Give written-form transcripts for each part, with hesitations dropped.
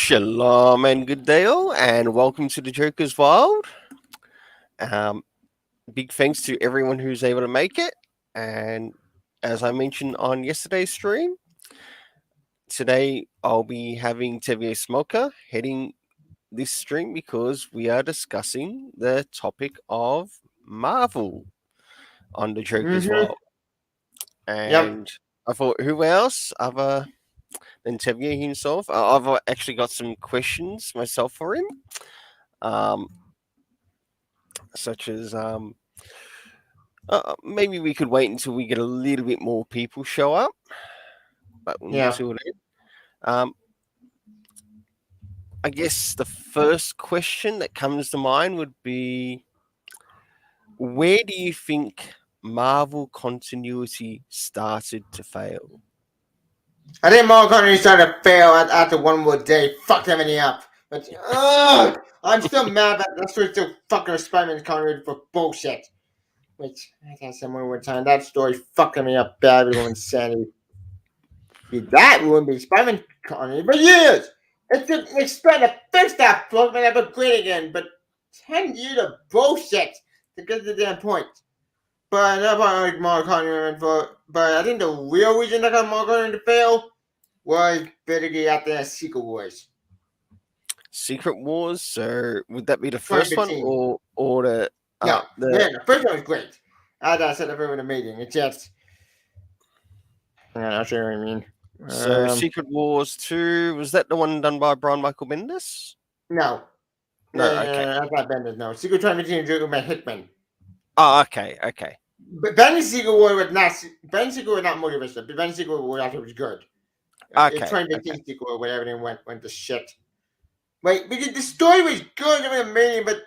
Shalom and good day all, and welcome to the Joker's Wild. Um, Big thanks to everyone who's able to make it. And as I mentioned on yesterday's stream, today I'll be having Tevye Smoker heading this stream because we are discussing the topic of Marvel on the Joker's Mm-hmm. Wild. Yep. And I thought, who else other than Tevye himself? I've actually got some questions myself for him. Um, Such as maybe we could wait until we get a little bit more people show up, but Yeah. until then, I guess the first question that comes to mind would be, where do you think Marvel continuity started to fail? I think Marvel Company started to fail after one more day. Fucked everything up. But I'm still mad that that's still fucking Spider-Man continuity for bullshit. Which I can't say one more time. That story fucking me up bad with insanity. That wouldn't be Spider-Man continuity for years. It's just expect to fix that plug and have a great again. But 10 years of bullshit to get to the damn point. But that's why I like Marvel Continuity for. But I think the real reason that got Marvel Continuity to fail was basically after that Secret Wars. Secret Wars. So would that be the first one, 2015. or the No, the? man, the first one was great. As I said, everyone amazing. It's just, I'm not sure what I mean. So Secret Wars 2, was that the one done by Brian Michael Bendis? No, No, okay. that's not Bendis. No, Secret 2015 is written by Hickman. Oh, okay. But Bendis Secret War was not. Bendis Secret was not motivational. But Bendis Secret War actually was good. In Okay. 2015 Secret War, when everything went to shit. Right, because the story was good and amazing, but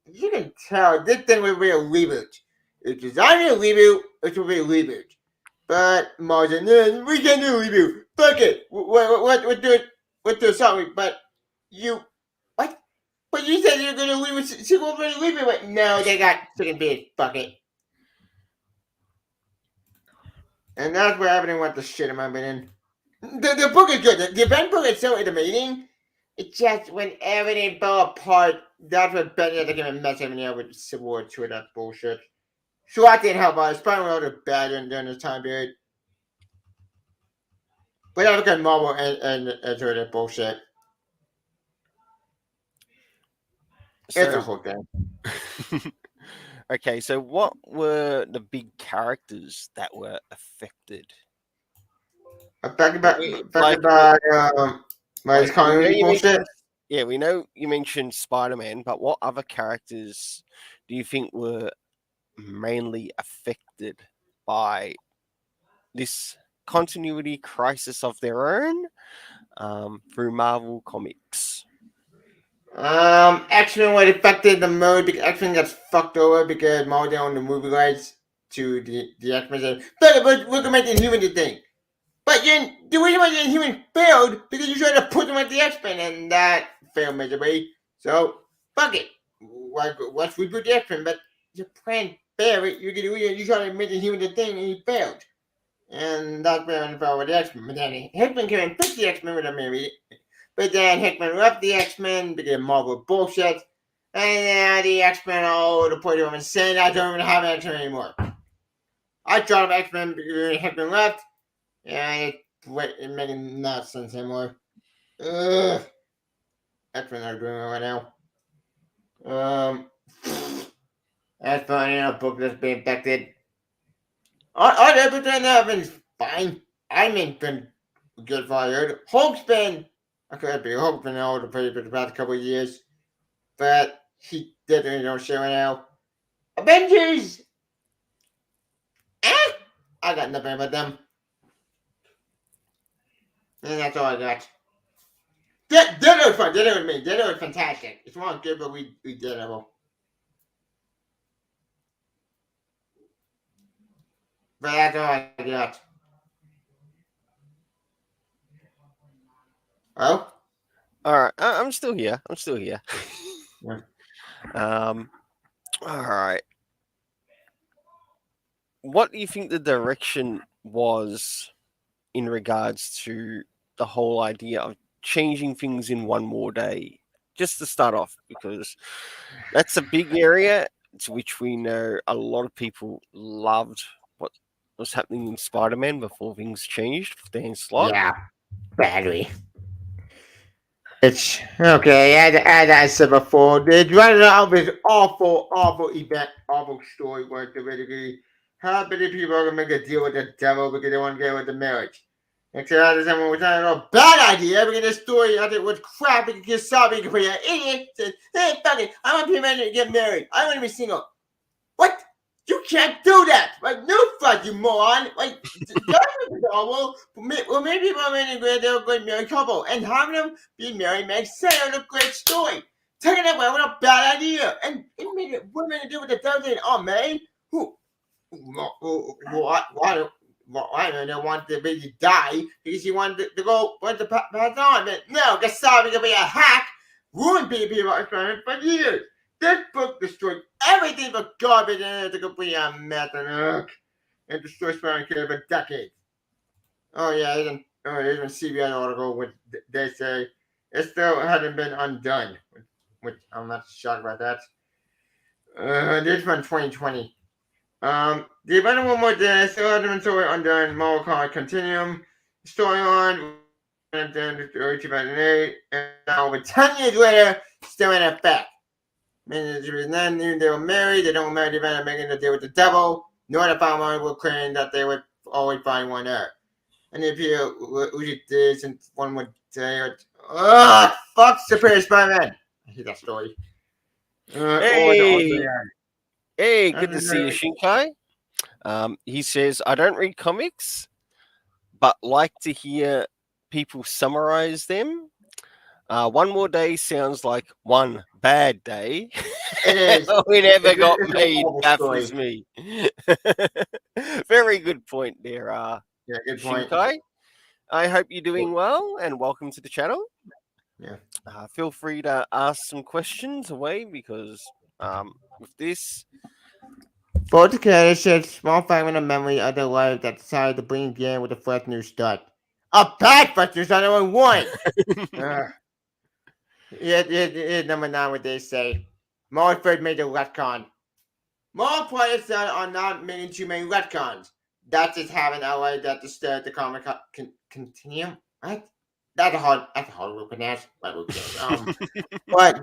you can tell this thing would be a reboot. It's designed a reboot, it will be a reboot. But Martin, no, we can't do a reboot. Fuck it. We'll do something. But you, what? But you said you're gonna leave a sequel for the reboot. But no, they got second bid. Fuck it. And that's where everything went to shit in my opinion. The book is good. The event book itself is amazing. It's just when everything fell apart, that's what Ben had to give a mess everything up with Civil War 2 that bullshit. So I didn't help out. Spider-Man was bad during this time period. But I look at Marvel and that bullshit. It's a whole thing. Okay, so what were the big characters that were affected? Affected by his Like, we know continuity you bullshit. mentioned, we know you mentioned Spider-Man, but what other characters do you think were mainly affected by this continuity crisis of their own through Marvel Comics? X-Men was affected the most because X-Men got fucked over because Marvel didn't own the movie rights to the X-Men. Said, but we're gonna make the human the thing. But then the reason why the human failed because you tried to put them at the X-Men and that failed miserably. So fuck it. Let's reboot the X-Men, but your plan failed. You tried to make the human the thing and you failed. And that's where I fell with the X-Men. But then Hickman came and fixed the X-Men with a movie. But then Hickman left the X-Men because of Marvel bullshit. And now the X-Men are all over the place of insane. I don't even have X-Men anymore. I tried X-Men because Hickman left. And it made no sense anymore. Ugh. X-Men are doing it right now. That's funny, a book that's being infected. Everything happens fine. I mean, been good fired. Hulk's been, Hulk's been all over the place for the past couple of years. But he definitely don't show right now. Avengers! I got nothing about them. And that's all I got. Daredevil was fun. Daredevil was me. Daredevil was fantastic. It's not good, but we Daredevil. But that's all I got. Oh? All right, I'm still here. Yeah. All right. What do you think the direction was in regards to the whole idea of changing things in one more day? Just to start off, because that's a big area to which we know a lot of people loved what was happening in Spider-Man before things changed for Dan Slott. Yeah, badly. It's okay. As I said before, they running out of this awful, awful event, awful story where basically how many people are gonna make a deal with the devil because they want to get with the marriage. Except I someone was not a bad idea because the story I think was crap because you saw me for an idiot said, hey fuck it, I want to be married and get married. I want to be single. What? You can't do that! Like, no fuck, you moron! Like, well, maybe people are married they're a great married couple, and having them be married makes sense. It's a great story. Taking that way was a bad idea, and it made it women to do with the devil thing. Oh man, why do they want the baby to die because he wanted to go want to pass on? But no, Gasabi gonna be a hack, ruin people experiment for years. This book destroyed everything but garbage and it's a complete mess and destroyed Spider-Man for decades. Oh yeah, there's a CBS article which they say it still hasn't been undone, which I'm not shocked about that. This from 2020. The event of one more day still hasn't been totally undone. Marvel Comics Continuum storyline and then the 2008 and now over 10 years later still in effect. Meaning then knew they were married, they don't marry the event of making a deal with the devil, nor the family will claim that they would always find one there. And if you did since one would say, fuck Superior Spider-Man. I hate that story. Hey, hey, good to see you, Shinkai. He says, I don't read comics, but like to hear people summarize them. One more day sounds like one bad day. It is. We never got made. Baffles me. Very good point there, yeah, good point. Shinkai. I hope you're doing well, and welcome to the channel. Yeah. Feel free to ask some questions away because with this. Both the characters share a small fragment of memory of their life that decided to bring again with a fresh new start. A bad fresh new start, only one! Number 9, what they say. More first made a retcon. More players are not making too many retcons. That's just having a way that the comic continuum. What? That's a hard word to pronounce. But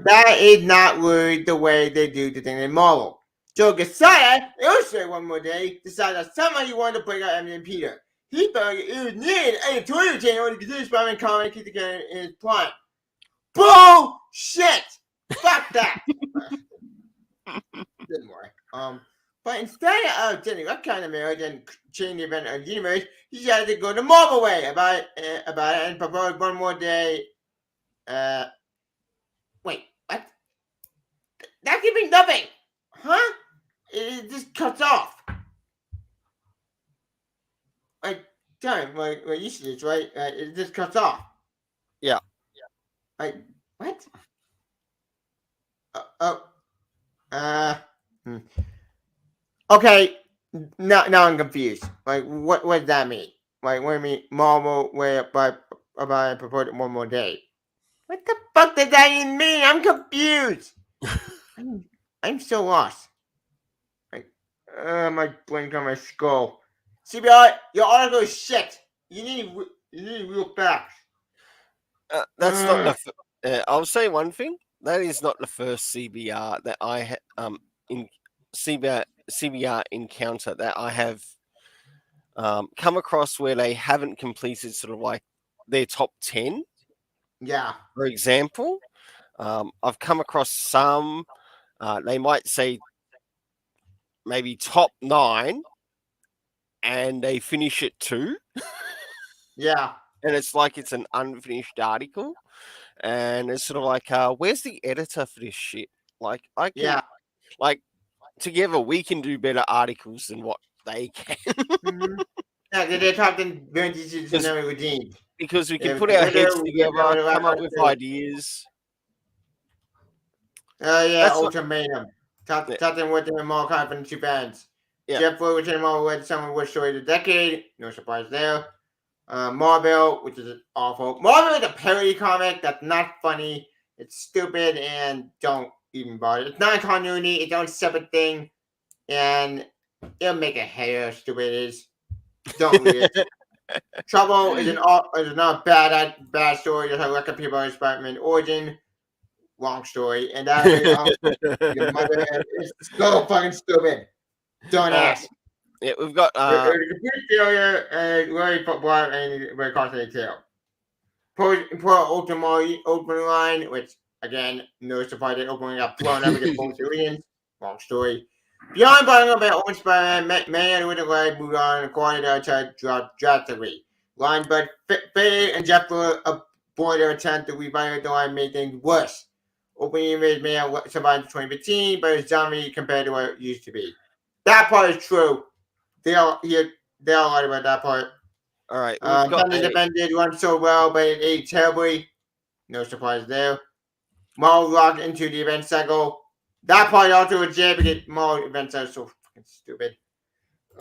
that is not really the way they do the thing in Marvel. Joe Quesada, illustrated one more day, decided that somehow he wanted to break out Evan and Peter. He felt it was needed an editorial change in order to continue Spider-Man comic keep together in his prime. Bullshit! Fuck that! Didn't work. But instead of getting that kind of marriage and changing the event of the universe, he decided to go the Marvel way about it and propose one more day. Wait, what? That gives me nothing! Huh? It just cuts off. Like, time, like usage, right? It just cuts off. Yeah. Like, what? Okay, now I'm confused. Like, what does that mean? Like, what do you mean, Marvel way about proposing one more day? What the fuck does that even mean? I'm confused. I'm so lost. Like, my brain on my skull. CBI, your article is shit. You need real facts. That's not the. I'll say one thing. That is not the first CBR that I in CBR encounter that I have come across where they haven't completed sort of like their top 10. Yeah. For example, I've come across some. They might say maybe top 9, and they finish at 2. Yeah. And it's like it's an unfinished article. And it's sort of like, where's the editor for this shit? Like, I can, like, together we can do better articles than what they can. Mm-hmm. Yeah, they're talking very never redeemed. Because we can put our heads together, come up with ideas. Yeah, Ultimatum. Talking with them more confident two bands. Yeah. Jeff Wood with him with someone with story of the decade. No surprise there. Marvel, which is awful. Marvel is a parody comic that's not funny. It's stupid and don't even bother. It's not a continuity. It's own separate thing, and it'll make a hair how stupid it is. Don't read it. Trouble is not bad story. Just how record people in Spider-Man origin. Wrong story, and that your mother is so fucking stupid. Don't ask. Yeah, we've got It's a complete failure and very football and very costly tale. Poor open line, which again, no surprise that opening got blown up against both aliens. Wrong story. Beyond buying up at Owen Spider-Man, man with the leg moved on according to outside drastically. Line, but Faye and Jeff were aboard their attempt to revive the line made things worse. Opening image may have survived in 2015, but it's zombie compared to what it used to be. That part is true. They all lied about that part. all right. Thunder defended run so well, but it aged terribly. No surprise there. Maul locked into the event cycle. That part also legit because Maul events are so fucking stupid.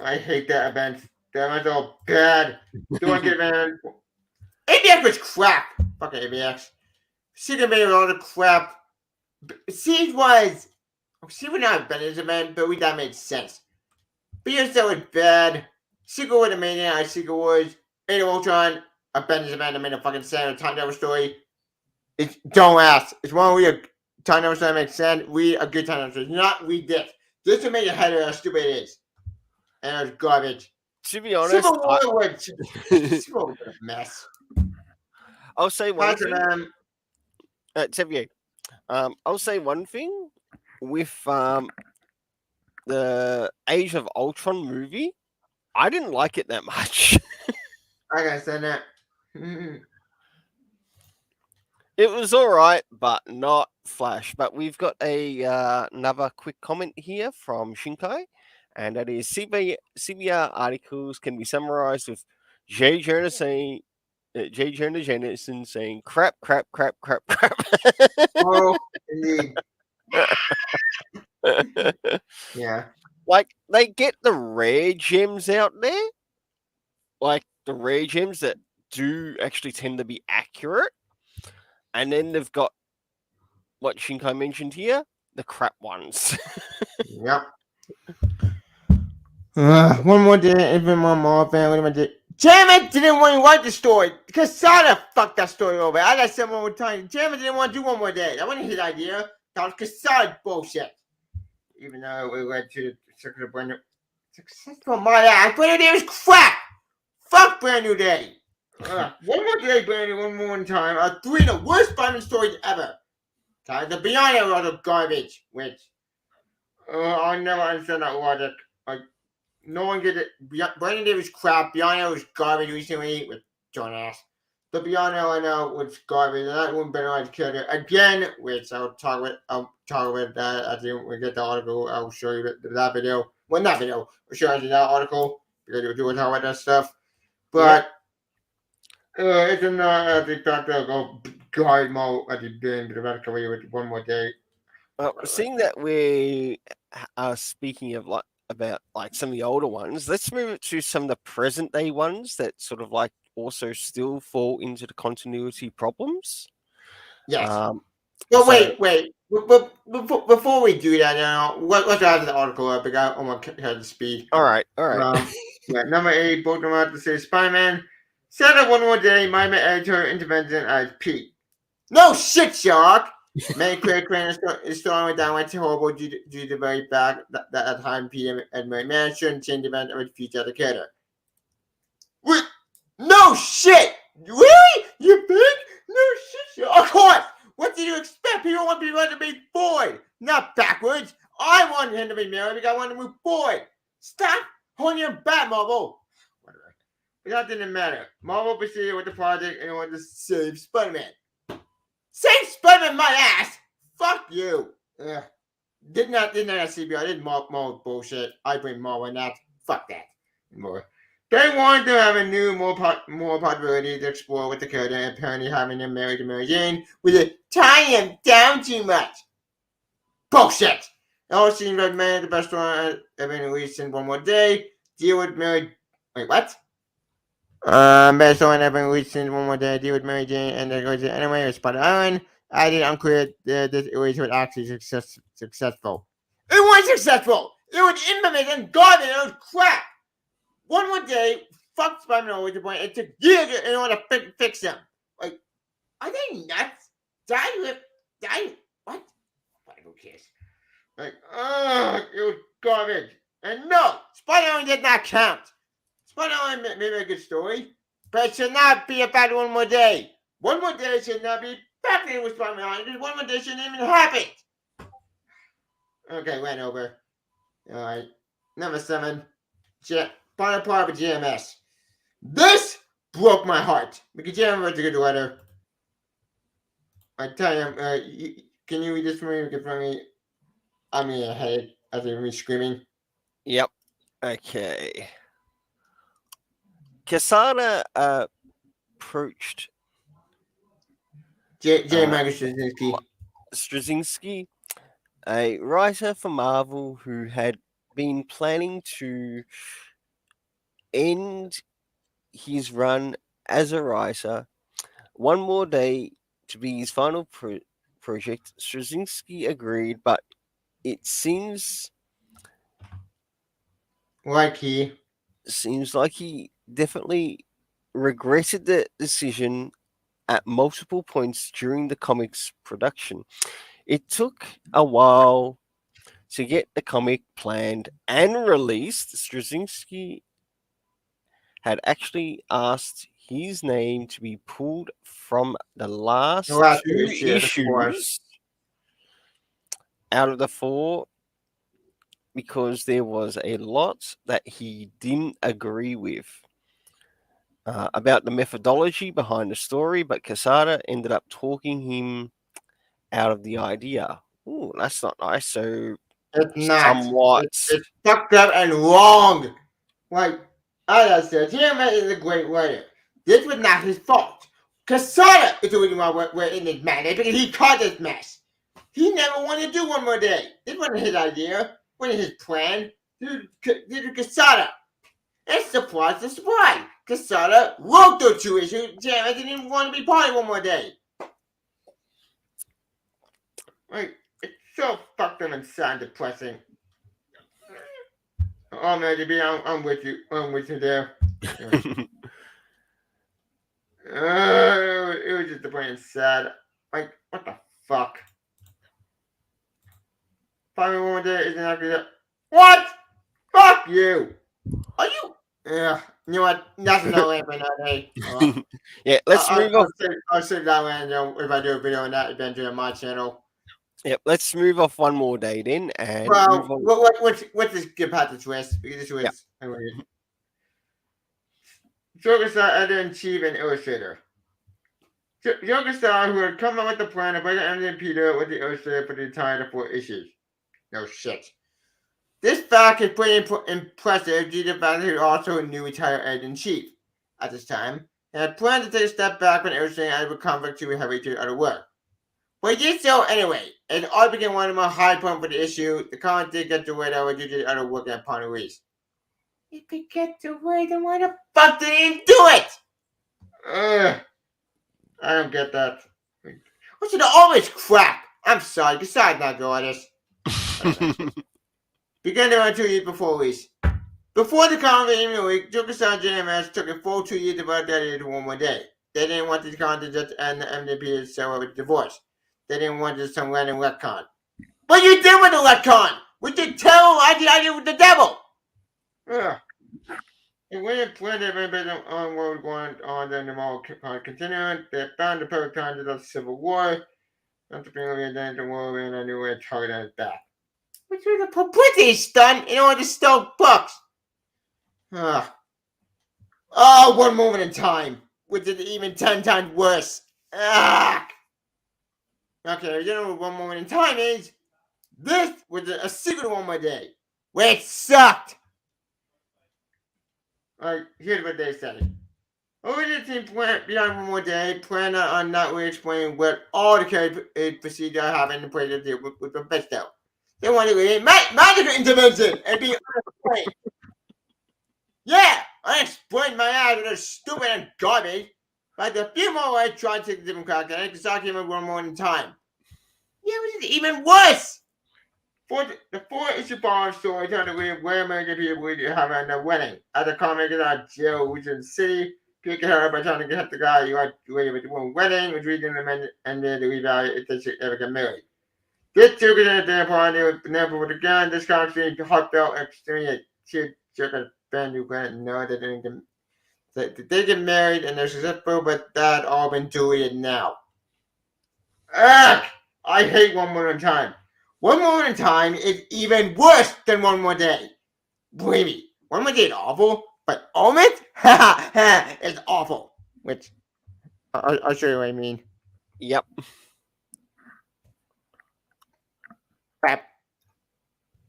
I hate that event. That event's all bad. Don't get event. ABX was crap. Fucking ABX. Secret made a lot of crap. Siege was not a Ben's event, but that made sense. BSL was bad. Secret would have made it. I Secret Wars. Age of Ultron. A Ben's event that made a fucking sense. A time travel story. Don't ask. It's one where a time travel story makes sense. Read a good time travel story. Not read this. This will make your head how stupid it is. And it was garbage. To be honest, Civil War was a mess. I'll say one thing. Xavier, I'll say one thing with the Age of Ultron movie. I didn't like it that much. I gotta say that. It was all right, but not Flash. But we've got another quick comment here from Shinkai, and that is CBR articles can be summarized with J. Jonah Jameson saying crap. Oh, indeed. Yeah. Like, they get the rare gems out there, like the rare gems that do actually tend to be accurate. And then they've got what Shinkai mentioned here, the crap ones. Yep. One more day, even one more family. Damn it! Didn't want to write the story. Casada fucked that story over. I got said one more time. Damn it! Didn't want to do one more day. That wasn't his idea. That was Casada bullshit. Even though it led to the successful my ass. Brand New Day was crap. Fuck Brand New Day. One more day, Brand New. One more time. Three of the worst Spider-Man stories ever. The Beyond era was a garbage, which I never understand that logic. No one gets it. Brandon Day was crap. Beyond era was garbage recently with John Ass. The Beyond era I know was garbage, and that one better not killed it again, which I'll talk about that after we get the article. I'll show you that video. Well, not video. I'll show you that article because we'll talk about that stuff. But it's not as they thought they'll go guard mode at the game, but about to with one more day. Well, seeing that we are speaking of about some of the older ones, let's move it to some of the present day ones that sort of also still fall into the continuity problems. Yes. But wait. Before we do that, let's add the article up. I got almost had to speed. All right. Number 8, Pokemon to say Spider-Man. Set up one more day, my editor intervention as Pete. No shit, Shark! Many critics is throwing down went horrible due to the very fact that at time PM at my mansion changed the event of its future educator. What? No shit! Really? You think? No shit, Shark. Of course! What did you expect? People want people to be forward, not backwards. I want him to be married because I want to move forward. Stop holding your back, Marvel. Whatever. But that didn't matter. Marvel proceeded with the project and wanted to save Spider-Man. Save Spider-Man my ass! Fuck you. Ugh. Did not have CBR. I did more bullshit. I blame Marvel on that. Fuck that. More. They wanted to have a new, more possibility to explore with the character, and apparently having him married to Mary Jane would tie him down too much. Bullshit! It all seems like man the best one I've been released in one more day. Deal with Mary. Wait, what? But so when I've recent one more day, I deal with Mary Jane, and then goes anyway, it's spot on. I did unclear this was actually successful. It was successful! It was infamous and garbage, it was crap! One more day, fuck Spider-Man with the point, it took years in order to fix them. Like, are they nuts? Die? What? Who cares? Like, it was garbage. And no, Spider-Man did not count. Spider-Man may be a good story, but it should not be about one more day. One more day should not be happening with Spider-Man because one more day shouldn't even happen. Okay, went over. Alright. Number 7. Final part of GMS. This broke my heart because GMS wrote a good letter. I tell you, can you read this for me? I'm in a headache after me screaming. Yep. Okay. Kasana approached J. Michael Straczynski. Straczynski, a writer for Marvel who had been planning to end his run as a writer one more day to be his final project. Straczynski agreed, but it seems Like he like he definitely regretted the decision at multiple points during the comic's production. It took a while to get the comic planned and released. Straczynski had actually asked his name to be pulled from the last two issues out of the 4 because there was a lot that he didn't agree with about the methodology behind the story, but Quesada ended up talking him out of the idea. Ooh, that's not nice. So it's not. somewhat It's fucked up and wrong. Like I said, GMS is a great writer. This was not his fault. Quesada is the reason why we're in this madness because he caused this mess. He never wanted to do one more day. This wasn't his idea. Wasn't his plan. This was Quesada. It's surprise to surprise. Quesada wrote those 2 issues. GMS didn't even want to be part of one more day. Like, it's so fucked up and sad and depressing. Oh man, JB, I'm with you. I'm with you there. It was just depressing and sad. Like, what the fuck? Finally, one day isn't actually that. What? Fuck you. Are you? Yeah. You know what? That's another way for another day. Yeah, let's move off. I'll save that one if I do a video on that adventure on my channel. Yep, let's move off one more day then, and Well, move on. what's this get past the twist? Because this was Yep. Joker-Star editor-in-chief and illustrator. Joker-Star, who had come up with the plan to break Emily and Peter with the illustrator for the entire 4 issues. No shit. This fact is pretty impressive due to the fact that he also knew retired editor-in-chief at this time, and had planned to take a step back from illustrating out of a conflict to heavy to other work. But he did so anyway, and it all became one of my high points for the issue. The comic did get the way that was due to the other work upon release. It could get the way, then why the fuck did he do it? I don't get that. What's it always crap? I'm sorry, besides not good artist. Began to run 2 years before release. Before the comic even week, Joker-Star and JMS took a full 2 years to write that into one more day. They didn't want the comic to just end the MVP to sell with divorce. They didn't want just some random retcon. But you did with the retcon! With the terrible idea with the devil! And when it planned everything on what was going on, then the Marvel continuing, they found the perfect time to the Civil War. Not to bring over the end of the war, and I knew where to target on his back. Which was a publicity stunt in order to steal books. Oh, one moment in time, which is even 10 times worse. Okay, you know what one moment in time is? This was a secret one more day, where it sucked. Alright, here's what they said. Over the team plan beyond one more day, plan on not really explaining what all the character procedure happened to play the deal with Mephisto. They wanted to create magical intervention and be unafraid. Yeah, I explained my ass with those stupid and garbage. But a few more I tried to take a different crack at it because I came up one more in time. Yeah, it was even worse. For the 4-issue bomb story telling the way where American people would have at their wedding. At the comic out jail, which in the city, picking her up by trying to get the guy you had to wait with the woman wedding, which reading the men and then the revalue if they should ever get married. This took it at their party with never with a gun. This conversation heartfelt extremely took a band who went no, they didn't they get married and they're successful, but that all been doing it now. Ugh! I hate One More Time. One More Time is even worse than One More Day. Believe me, One More Day is awful, but Omit? It's awful. Which, I'll show you what I mean. Yep. Crap.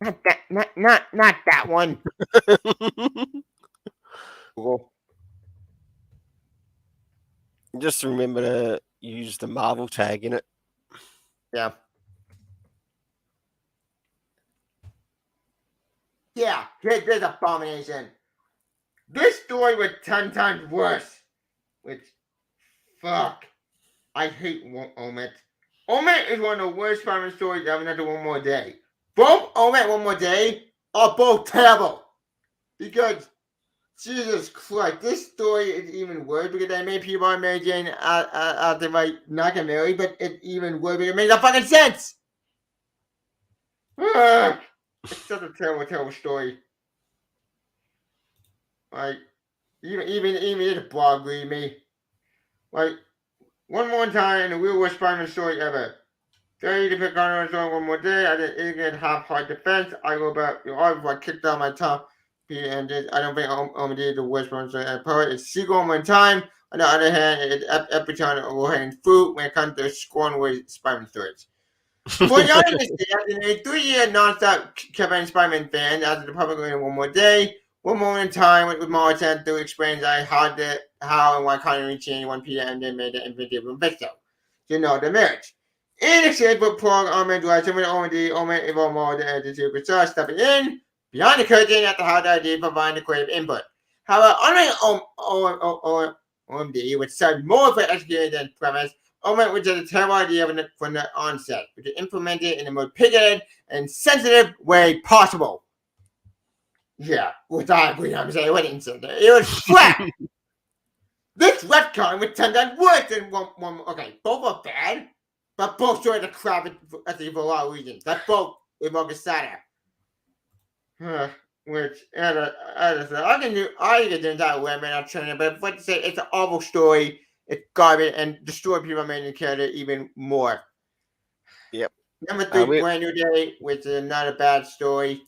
Not that one. Cool. Just remember to use the Marvel tag in it. Yeah. Yeah, here's Abomination. This story was 10 times worse. Which, fuck. I hate Omit. Omit is one of the worst Spider-Man stories I've ever done One More Day. Both Omit and One More Day are both terrible. Because, Jesus Christ, this story is even worse because they made people on Mary Jane out the right not get married, but it's even worse because it makes no fucking sense. It's such a terrible, terrible story. Like, even the blog read me. Like, One More Time, the real worst Spider-Man story ever. They to pick on story one more day. I did ignorant half-heart defense. I go back the art before I kicked out my top. And I don't think Omid is the worst Spider-Man story ever. It's sequel One More Time. On the other hand, it's every time of low-hanging fruit when it comes to scoring with Spider-Man stories. For the audience, after a 3-year non-stop campaign Spider-Man fan, after the public went One More Day, One More Time with more attempt to explain how and why Connery changed 1 p.m. and they made the invincible Visto. You know the marriage. In exchange for Paul Armand Dwight, some of the Omen evolved more than the superstar stepping in beyond the curtain at the hard idea providing the creative input. However, unlike OMD, which served more for execution than premise, Omen was just a terrible idea from the onset, which is implemented in the most bigoted and sensitive way possible. Yeah, which I agree, I'm saying, what incentive? It was crap! This retcon was 10 times worse than one. Okay, both are bad, but both showed the crap at the for a lot of reasons. That's both evoke a satire. Which, I can do the entire women on training, but what to say, it's an awful story. It's garbage and destroy people making the character even more. Yep. Number 3, Brand New Day, which is not a bad story.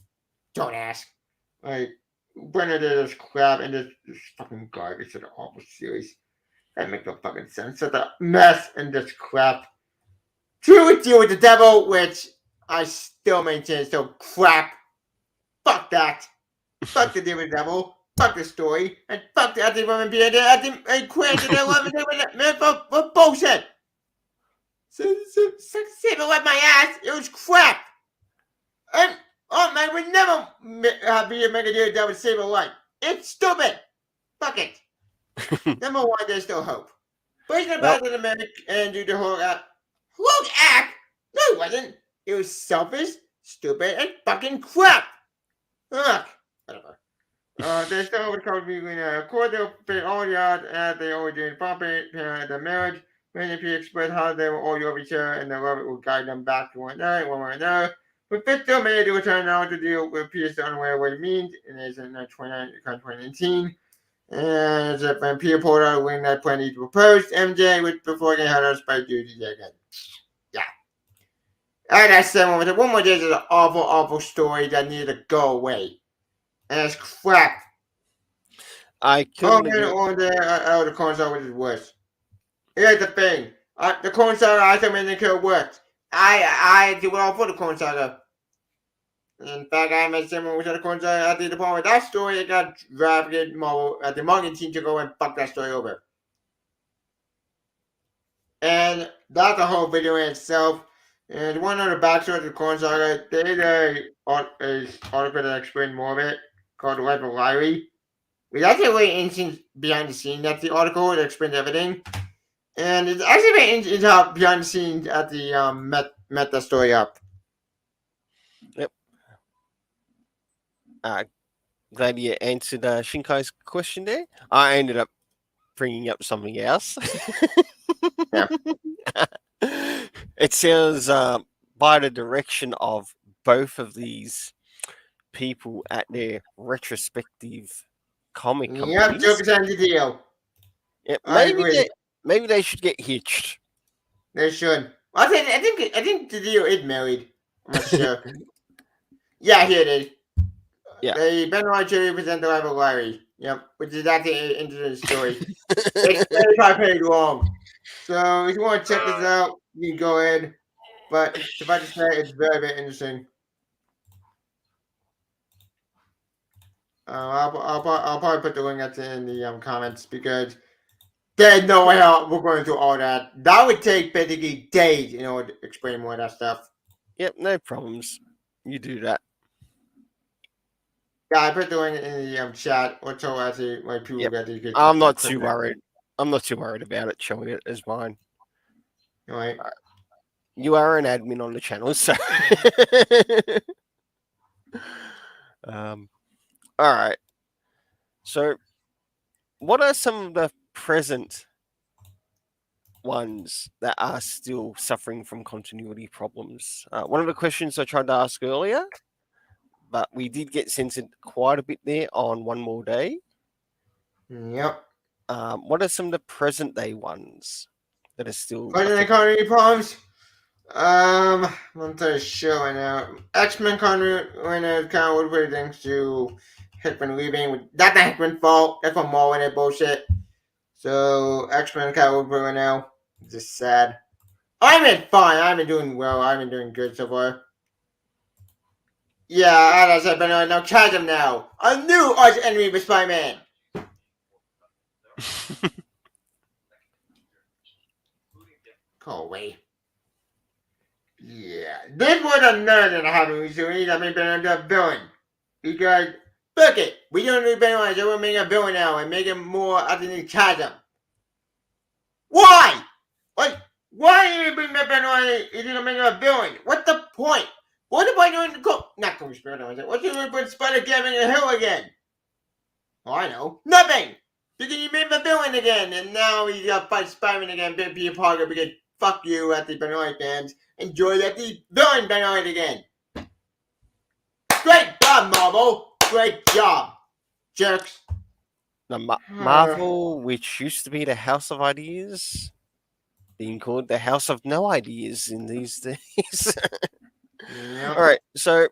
Don't ask. Like, Brand New Day is crap and this fucking garbage. It's an awful series. That makes no fucking sense. Such a mess and this crap. 2, Deal with the Devil, which I still maintain is so crap. Fuck that. Fuck the Deal with the Devil. Fuck the story. And fuck the other woman being there. I quit for bullshit. So save it with my ass. It was crap. And man would never be a make a deal with the Devil to save a life. It's stupid. Fuck it. Number 1, there's still hope. Breaking about the American and do the whole act. No, it wasn't. It was selfish, stupid, and fucking crap. Ugh. Whatever. There's still hope comes between court. They'll pay all the odds as they always did. Bumping the marriage. Many people express how they will all over each other and the love it will guide them back to one another. But Fitz still made it return now to deal with Peter's unaware what it means. And it's in 2019. And when Peter pulled out when that plan he proposed, MJ with before getting her by duty again. Yeah. And I said one more day is an awful, awful story that needed to go away. And it's crap. I couldn't agree. The corn saga, which is worse. Here's the thing. The corn saga, I think it could have worked. I do it all for the corn saga. In fact, I met someone with the corn saga at the point with that story. It got drafted at the marketing team to go and fuck that story over. And that's a whole video in itself. And one of the backstory of the corn saga, they did a article that explained more of it called The Life of Larry, It's actually a really interesting behind the scenes at the article that explains everything. And it's actually very interesting behind the scenes at the met that story up. Yep. Glad you answered Shinkai's question there. I ended up bringing up something else. Yeah. It sounds by the direction of both of these people at their retrospective comic Yep, companies. Joker's on the deal. Yeah, I agree. maybe they should get hitched. They should. I think the deal is married. I'm not sure. Yeah, here it is. Yeah. They Benoit Cherry present the rival Larry. Yep, which is actually an interesting story. It's 35 pages long. So if you want to check this out, you can go ahead. But suffice to say, it's very, very interesting. I'll probably put the link at the, in the comments because there's no way we're going through all that. That would take basically days in order to explain more of that stuff. Yep, no problems. You do that. Yeah, I put the link in the chat. Or so actually, my people Yep. get these. I'm not too worried. I'm not too worried about it showing it as mine. All right. You are an admin on the channel, so. All right. So, what are some of the present ones that are still suffering from continuity problems? One of the questions I tried to ask earlier, but we did get censored quite a bit there on One More Day. Yep. What are some of the present day ones that are still? Present continuity problems. I'm trying to show right now. X-Men continuity right now kind of would things to Hickman leaving. That's not Hickman's fault. That's from Marvel and that bullshit. So X-Men kind of right now. Just sad. I've been fine. I've been doing well. I've been doing good so far. Yeah, as I said, but now charge him now. A new arch enemy with Spider-Man. Go away. Yeah, this was another thing that happened recently that made Ben a villain. Because, fuck it, we don't need Ben Wise, so we're making a villain now and make him more underneath chasm. Why? Like, why are you bring back Ben Wise if you're gonna make him a villain? What's the point? What if I doing not Cool Spirit, what's the point put Spider Camping in the hill again? Oh, I know. Nothing! Because you made him a villain again, and now you gotta fight Spider-Man again, Peter Parker, because fuck you at the Benoit fans. Enjoy that the villain Benoit again. Great job, Marvel. Great job, jerks. The Marvel, which used to be the House of Ideas, being called the House of No Ideas in these days. Yep. All right, so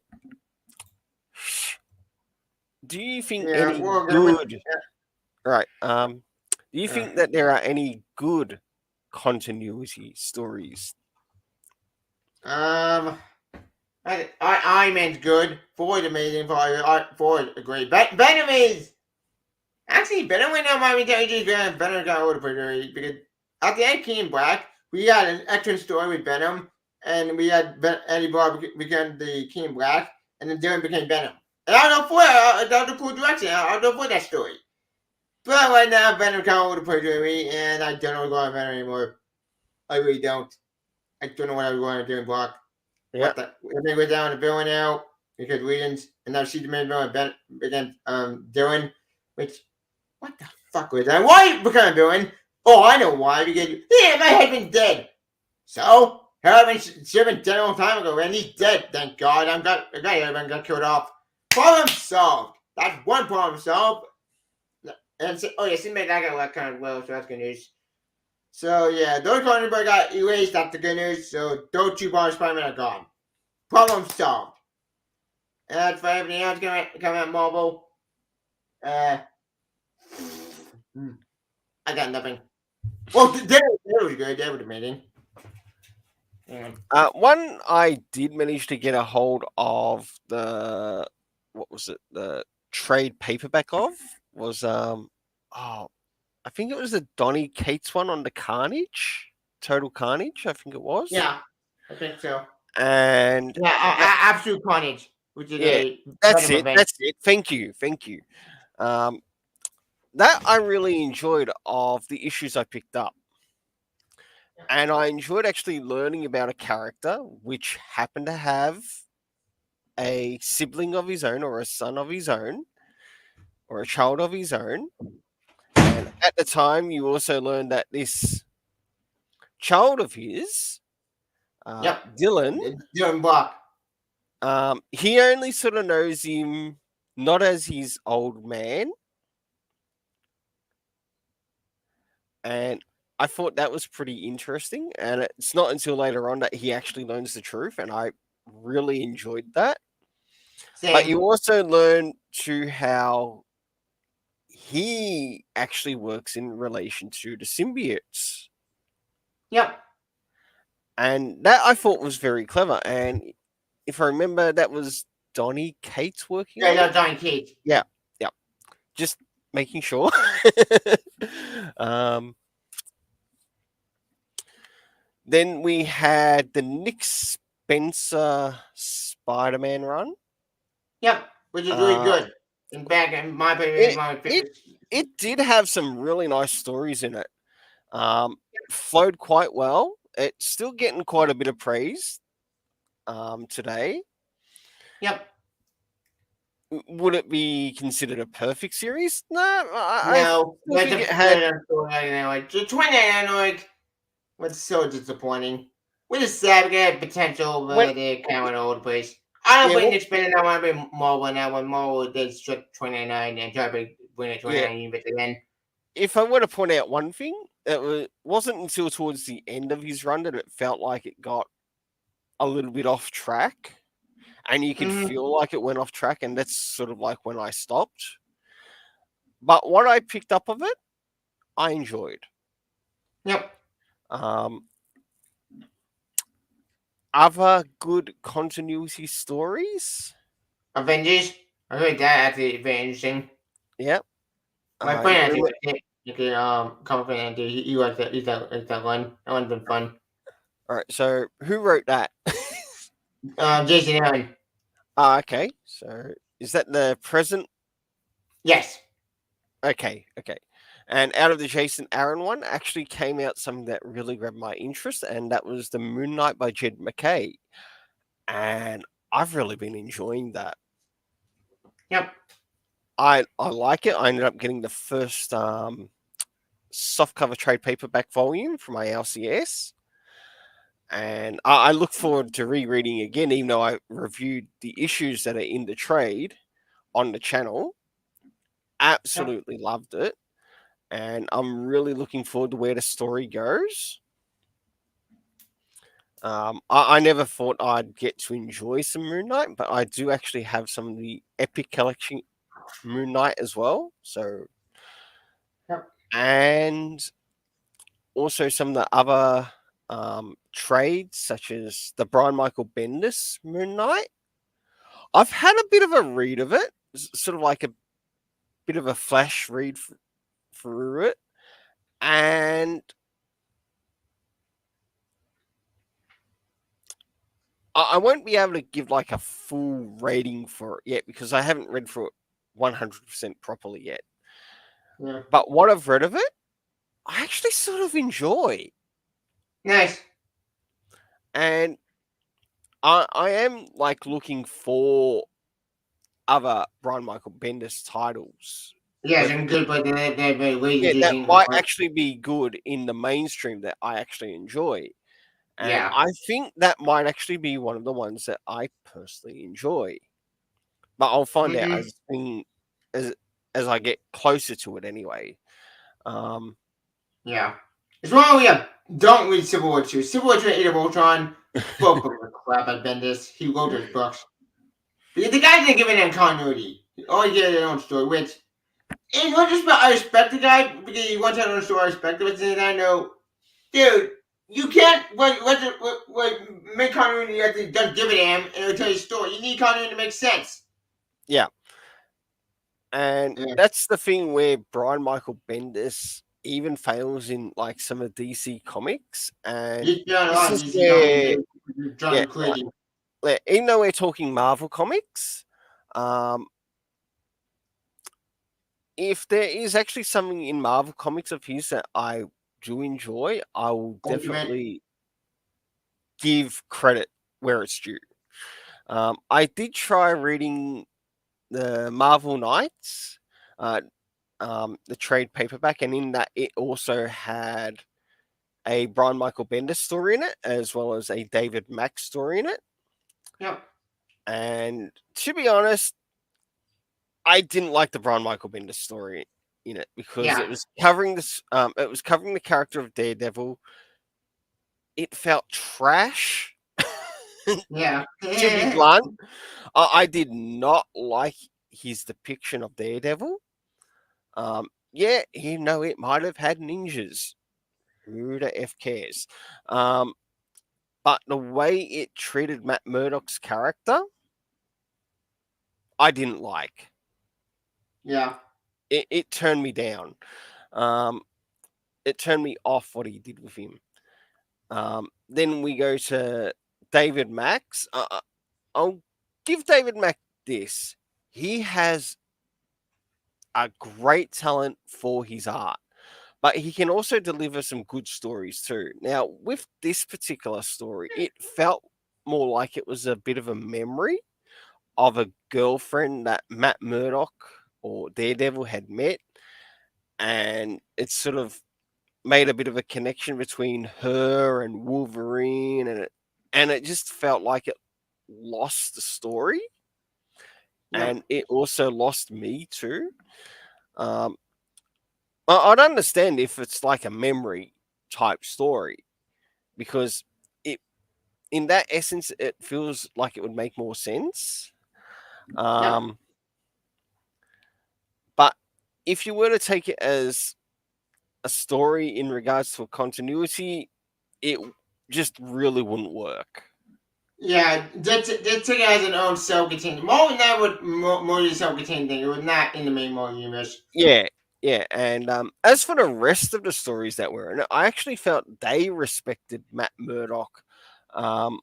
do you think any good? Right. Do you think that there are any good continuity stories? Iron Man's good. Ford amazing. Ford great. Venom is actually Venom right now might be telling Venom got older pretty because at the end King Black we had an excellent story with Venom and we had Eddie Brock became the King Black and then Dylan became Venom. And I don't know for that was a cool direction. I don't know for that story. But right now Venom got older pretty and I don't know what's going on with Venom anymore. I really don't. I don't know what I was going to do in Block. Yeah. They went down to villain now because Williams and now she's the main villain against Dylan. Which what the fuck was that? Why become a villain? Oh, I know why. Because my husband's dead. So her husband should have been dead a long time ago, and he's dead. Thank God. Her husband got killed off. Problem solved. That's one problem solved. And so, oh yeah, she made that guy kind of well, so that's good news. So yeah, those carnivores got erased. That's the good news. So those two bars Spider-Man are gone. Problem solved. And for everything else coming out Marvel, I got nothing. Well, that was good. That was amazing. One I did manage to get a hold of the trade paperback of was I think it was the Donny Cates one on the Carnage, Total Carnage. I think it was. Yeah, I think so. And Absolute Carnage, which is that's it. That's it. Thank you. that I really enjoyed of the issues I picked up. And I enjoyed actually learning about a character which happened to have a sibling of his own, or a son of his own, or a child of his own. And at the time, you also learned that this child of his, Yep. Dylan, Dylan Block. he only sort of knows him not as his old man. And I thought that was pretty interesting. And it's not until later on that he actually learns the truth. And I really enjoyed that. But Same. you also learn to how he actually works in relation to the symbiotes. Yep. And that I thought was very clever. And if I remember, that was Donny Cates working Yeah, on it. no, Johnny Cage. Yeah, yeah. Just making sure. um, then we had the Nick Spencer Spider-Man run. Yep, which is really Uh, good. In fact, in my opinion, it my it favorite. it did have some really nice stories in it. Um, Flowed quite well. It's still getting quite a bit of praise today. Yep. Would it be considered a perfect series? No, I No, still but think the it had. like the 29 like was so disappointing. With a sad had potential, When but they kind of went all over the place. I don't yeah, blame expanding that one, but Marvel on that one. Marvel did strip 29 and try to bring it yeah. 29 but again. If I were to point out one thing, wasn't until towards the end of his run that it felt like it got a little bit off track, and you could Mm-hmm. feel like it went off track, and that's sort of like when I stopped. But what I picked up of it, I enjoyed. Yep. Um, Other good continuity stories. Avengers. I heard that actually very interesting. Yep. My You friend actually remember, was it. You could come from and he was that one. That one's been fun. all right. So who wrote that? Jason Aaron. Okay. So is that the present? Yes. Okay. Okay. And out of the Jason Aaron one, actually came out something that really grabbed my interest, and that was the Moon Knight by Jed McKay. And I've really been enjoying that. Yep. I like it. I ended up getting the first softcover trade paperback volume from my LCS. And I look forward to rereading again, even though I reviewed the issues that are in the trade on the channel. Yep. Absolutely loved it. And I'm really looking forward to where the story goes. I never thought I'd get to enjoy some Moon Knight, but I do actually have some of the Epic Collection Moon Knight as well. So, Yep. and also some of the other trades, such as the Brian Michael Bendis Moon Knight. I've had a bit of a read of it, sort of like a bit of a flash read through it, and I won't be able to give like a full rating for it yet because I haven't read through it 100% properly yet. Yeah. But what I've read of it, I actually sort of enjoy, Nice. and I am like looking for other Brian Michael Bendis titles. Yes, Whether I'm good, but they're very late yeah, that edition. might actually be good in the mainstream that I actually enjoy. And Yeah. I think that might actually be one of the ones that I personally enjoy. But I'll find out Mm-hmm. as as I get closer to it anyway. Um, Yeah. It's wrong we have don't read Civil War 2. Civil War 2 and Age of Ultron, both books are crap by Bendis. He wrote those books. Because the guy didn't give it any continuity. He only did their own story, which is not just about I respect the guy because he wants to have own story, I respect him, but then I know, dude, you can't what make continuity you have to just give it to him and it'll tell you a story. You need continuity to make sense. yeah, and Yeah. that's the thing where Brian Michael Bendis even fails in like some of DC comics, and He's done a this lot of is DC where comics. yeah, John crazy. even though we're talking Marvel comics, um, if there is actually something in Marvel comics of his that I do enjoy, I will Ultimate. definitely give credit where it's due. I did try reading the Marvel Knights, uh, the trade paperback, and in that it also had a Brian Michael Bendis story in it, as well as a David Mack story in it. Yep. And to be honest, I didn't like the Brian Michael Bendis story in it because Yeah. it was covering this. It was covering the character of Daredevil. It felt trash. Yeah. To be Yeah. blunt, I did not like his depiction of Daredevil. Yeah, it might have had ninjas. Who the f cares? Um, but the way it treated Matt Murdock's character, I didn't like. Yeah. It turned me down. Um, it turned me off what he did with him. Then we go to David Max. I'll give David Mack this. He has a great talent for his art, but he can also deliver some good stories too. Now, with this particular story, it felt more like it was a bit of a memory of a girlfriend that Matt Murdock or Daredevil had met, and it sort of made a bit of a connection between her and Wolverine, and it just felt like it lost the story, Yep. and it also lost me too. Um, I'd understand if it's like a memory type story because it, in that essence, it feels like it would make more sense. Yep. Um, but if you were to take it as a story in regards to a continuity, it just really wouldn't work. Yeah, that took it as an own self-contained. More than that would more than self-contained thing. It was not in the main Marvel universe. Yeah, yeah. And as for the rest of the stories that were in it, I actually felt they respected Matt Murdock. Um,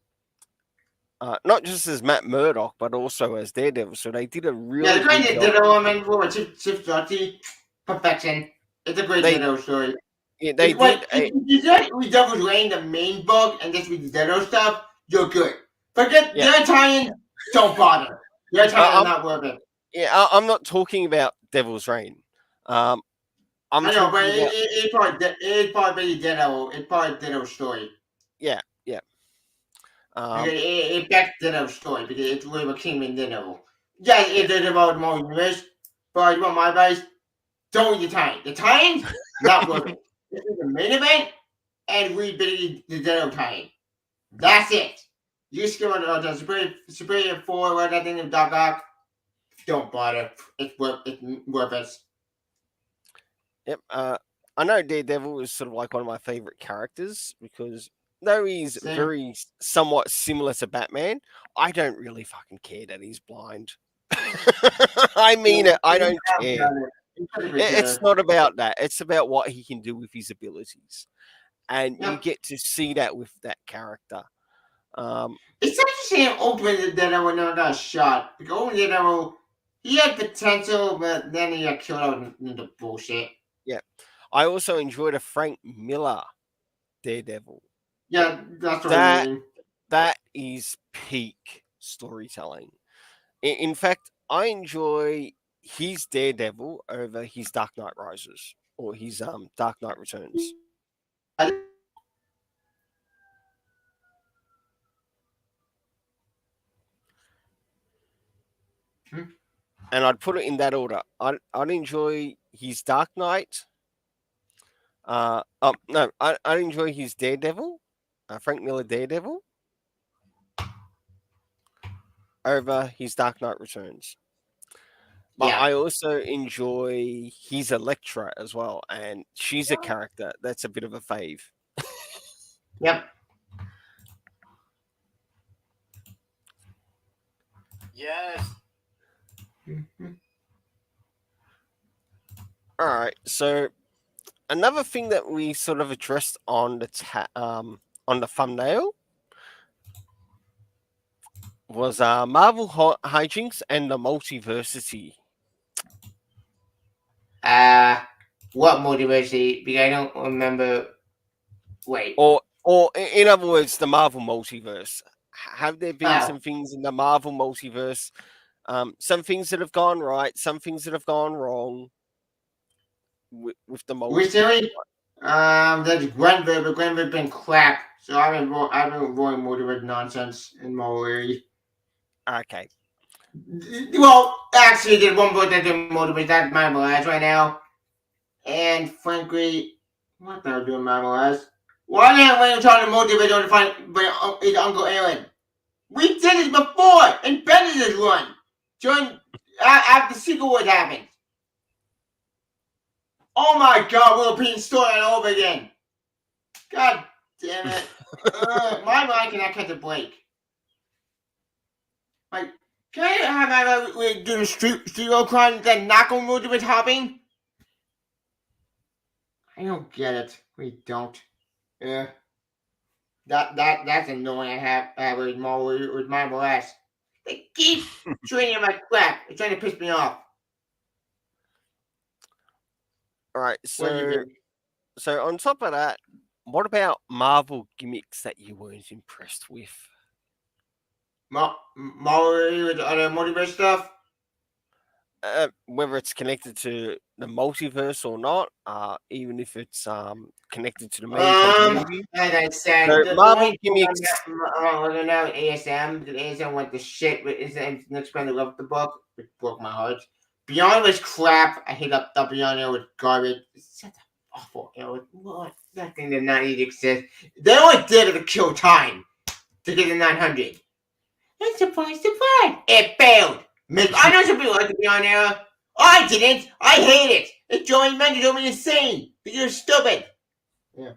not just as Matt Murdock, but also as Daredevil. So they did a Yeah, really the kind good of job. Ditto I meant for Chip Dotty, perfection. It's a great They Ditto story. Yeah, they It's what did if a you just read Devil's Reign, the main book, and just read the Ditto stuff, you're good. Forget yeah. the Italian, don't bother. The Italian is I'm not worth it. I'm not talking about Devil's Reign. Um, I'm I know, but talking about it's probably Ditto. It's probably Ditto story. yeah, yeah. Because Um, it backs Ditto's story because it's River King and Ditto. Yeah, yeah, it's about more universe, but you want my advice? Don't read the Titans. The Titans, not worth it. This is the main event, and read Billy the Ditto Titan. That's it. You skip on the Superior 4, what that thing of Doc Ock, don't bother. It's worth it. yep. I know Daredevil is sort of like one of my favorite characters because though he's Same. very somewhat similar to Batman, I don't really fucking care that he's blind. I mean it. I don't care. It's not about that. It's about what he can do with his abilities, and you Yep. get to see that with that character. Um, It's such a shame Open Ditto never got shot. Because Open Ditto, he had potential, but then he got killed out in the bullshit. yeah, I also enjoyed a Frank Miller Daredevil. Yeah, that's what I That mean. that is peak storytelling. In fact, I enjoy his Daredevil over his Dark Knight Rises or his Dark Knight Returns, Yeah. Hmm? and I'd put it in that order. I'd enjoy his Dark Knight. No, I'd enjoy his Daredevil, Frank Miller Daredevil, over his Dark Knight Returns. But Yeah. I also enjoy his Elektra as well, and she's a character that's a bit of a fave. Yep. Yes. Mhm. All right. So another thing that we sort of addressed on on the thumbnail was Marvel hijinks and the multiversity. What multiversity? Because I don't remember. Wait. Or in other words, the Marvel multiverse. Have there been Oh, some things in the Marvel multiverse? Some things that have gone right, some things that have gone wrong with the multiverse. recently, there's Gwenville, but Gwenville's been crap. So I've been avoiding multiverse nonsense in Mulberry. Okay. Well, actually, there's one book that did multiverse. That's my last right now. And frankly, what the hell doing my last? Why didn't Wayne try to multiverse to find his Uncle Aaron? We did this before in Benedict's run. During after Secret Wars happened. Oh my God, we're repeating story all over again. God damn it. My mind cannot catch a break. Like, can I have my doing street road crime then not going multiverse hopping? I don't get it. We don't. Yeah. That's annoying. I have with Marvel S. They keep treating my crap. They're trying to piss me off. All right. What do you think? So on top of that, what about Marvel gimmicks that you weren't impressed with? Marvel with other multiverse stuff? Whether it's connected to the multiverse or not, even if it's connected to the main continuity. As I said, So the Marvel only book gimmicks. I'm looking at ASM, because ASM went to shit with next friend who loved the book, which broke my heart. Beyond was crap. I hate up the Beyond it with garbage. It's such awful. What? That thing did not need to exist. They only did it to kill time to get the 900. And surprise, surprise, it failed. I know some people like the Beyond Era. I didn't. I hate it. It drove me drove me insane. Because you're stupid. Yeah.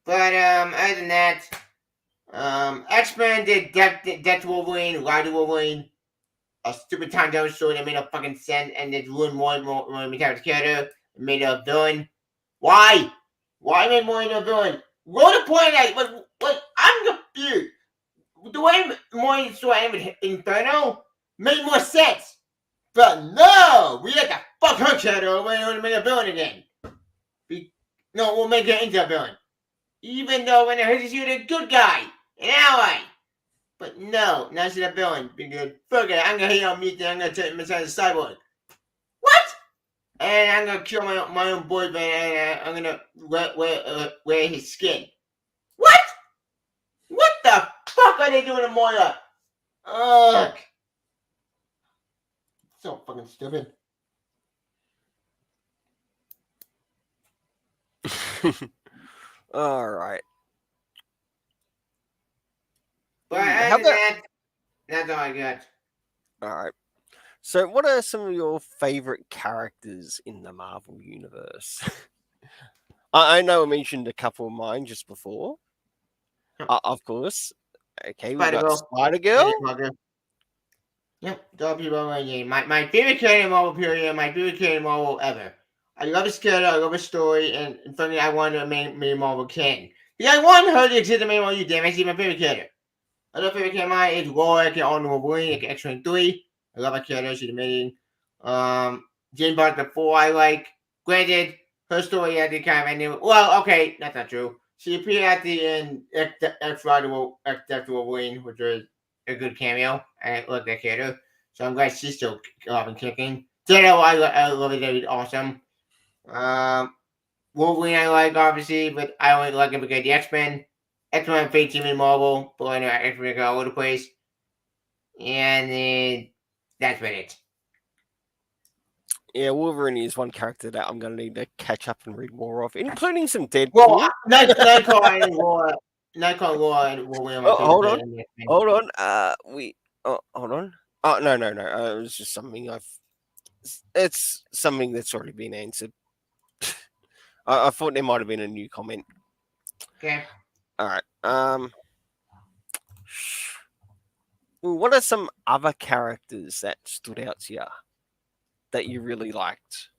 But other than that, X-Men did Death Wolverine, Ride to Wolverine, a stupid time travel story that made no fucking sense, and it ruined more Metallic's character. It made a villain. Why? Why made more into a villain? What the point of that? What? I'm confused. The way Moira story with Inferno made more sense. But no! We had to fuck her character over and to make a villain again. No, we'll make her into a villain. Even though when I heard she was a good guy, an ally. But no, now she's a villain. Because fuck it, I'm gonna hate on Meat and I'm gonna turn him into a cyborg. What? And I'm gonna kill my own boyfriend and I'm gonna wear his skin. What? What the fuck are they doing to Moira? Ugh. So fucking stupid. All right. But other than that, that's all I got. All right. So, what are some of your favorite characters in the Marvel universe? I know I mentioned a couple of mine just before. Of course. Okay, we got Spider-Girl. Yep, W-O-N-E. My favorite character in Marvel period, my favorite character in Marvel ever. I love his character, I love his story, and finally I wanted to make Marvel king. Yeah, I wanted her to exist in main Marvel, you damn it, she's my favorite character. Another favorite character of mine is Laura, I can on Wolverine, I can X-23. I love her character, she's amazing. Jane Barton 4 I like. Granted, her story at the kind of ending. Well, okay, that's not true. She appeared at the end X-Death Wolverine, which was a good cameo. I love that character. So I'm glad she's still up and kicking. Ditto, I love it. It's awesome. Wolverine I like, obviously, but I only like him because the X-Men. X-Men Fate Team in Marvel, but I know X-Men go all over the place. And then that's about it. Yeah, Wolverine is one character that I'm going to need to catch up and read more of, including some Deadpool. Well, Nightcrawler and Laura and Wolverine. Hold on. Hold on. Hold on. Oh, no. It was just something it's something that's already been answered. I thought there might have been a new comment. Okay. All right. What are some other characters that stood out to you that you really liked?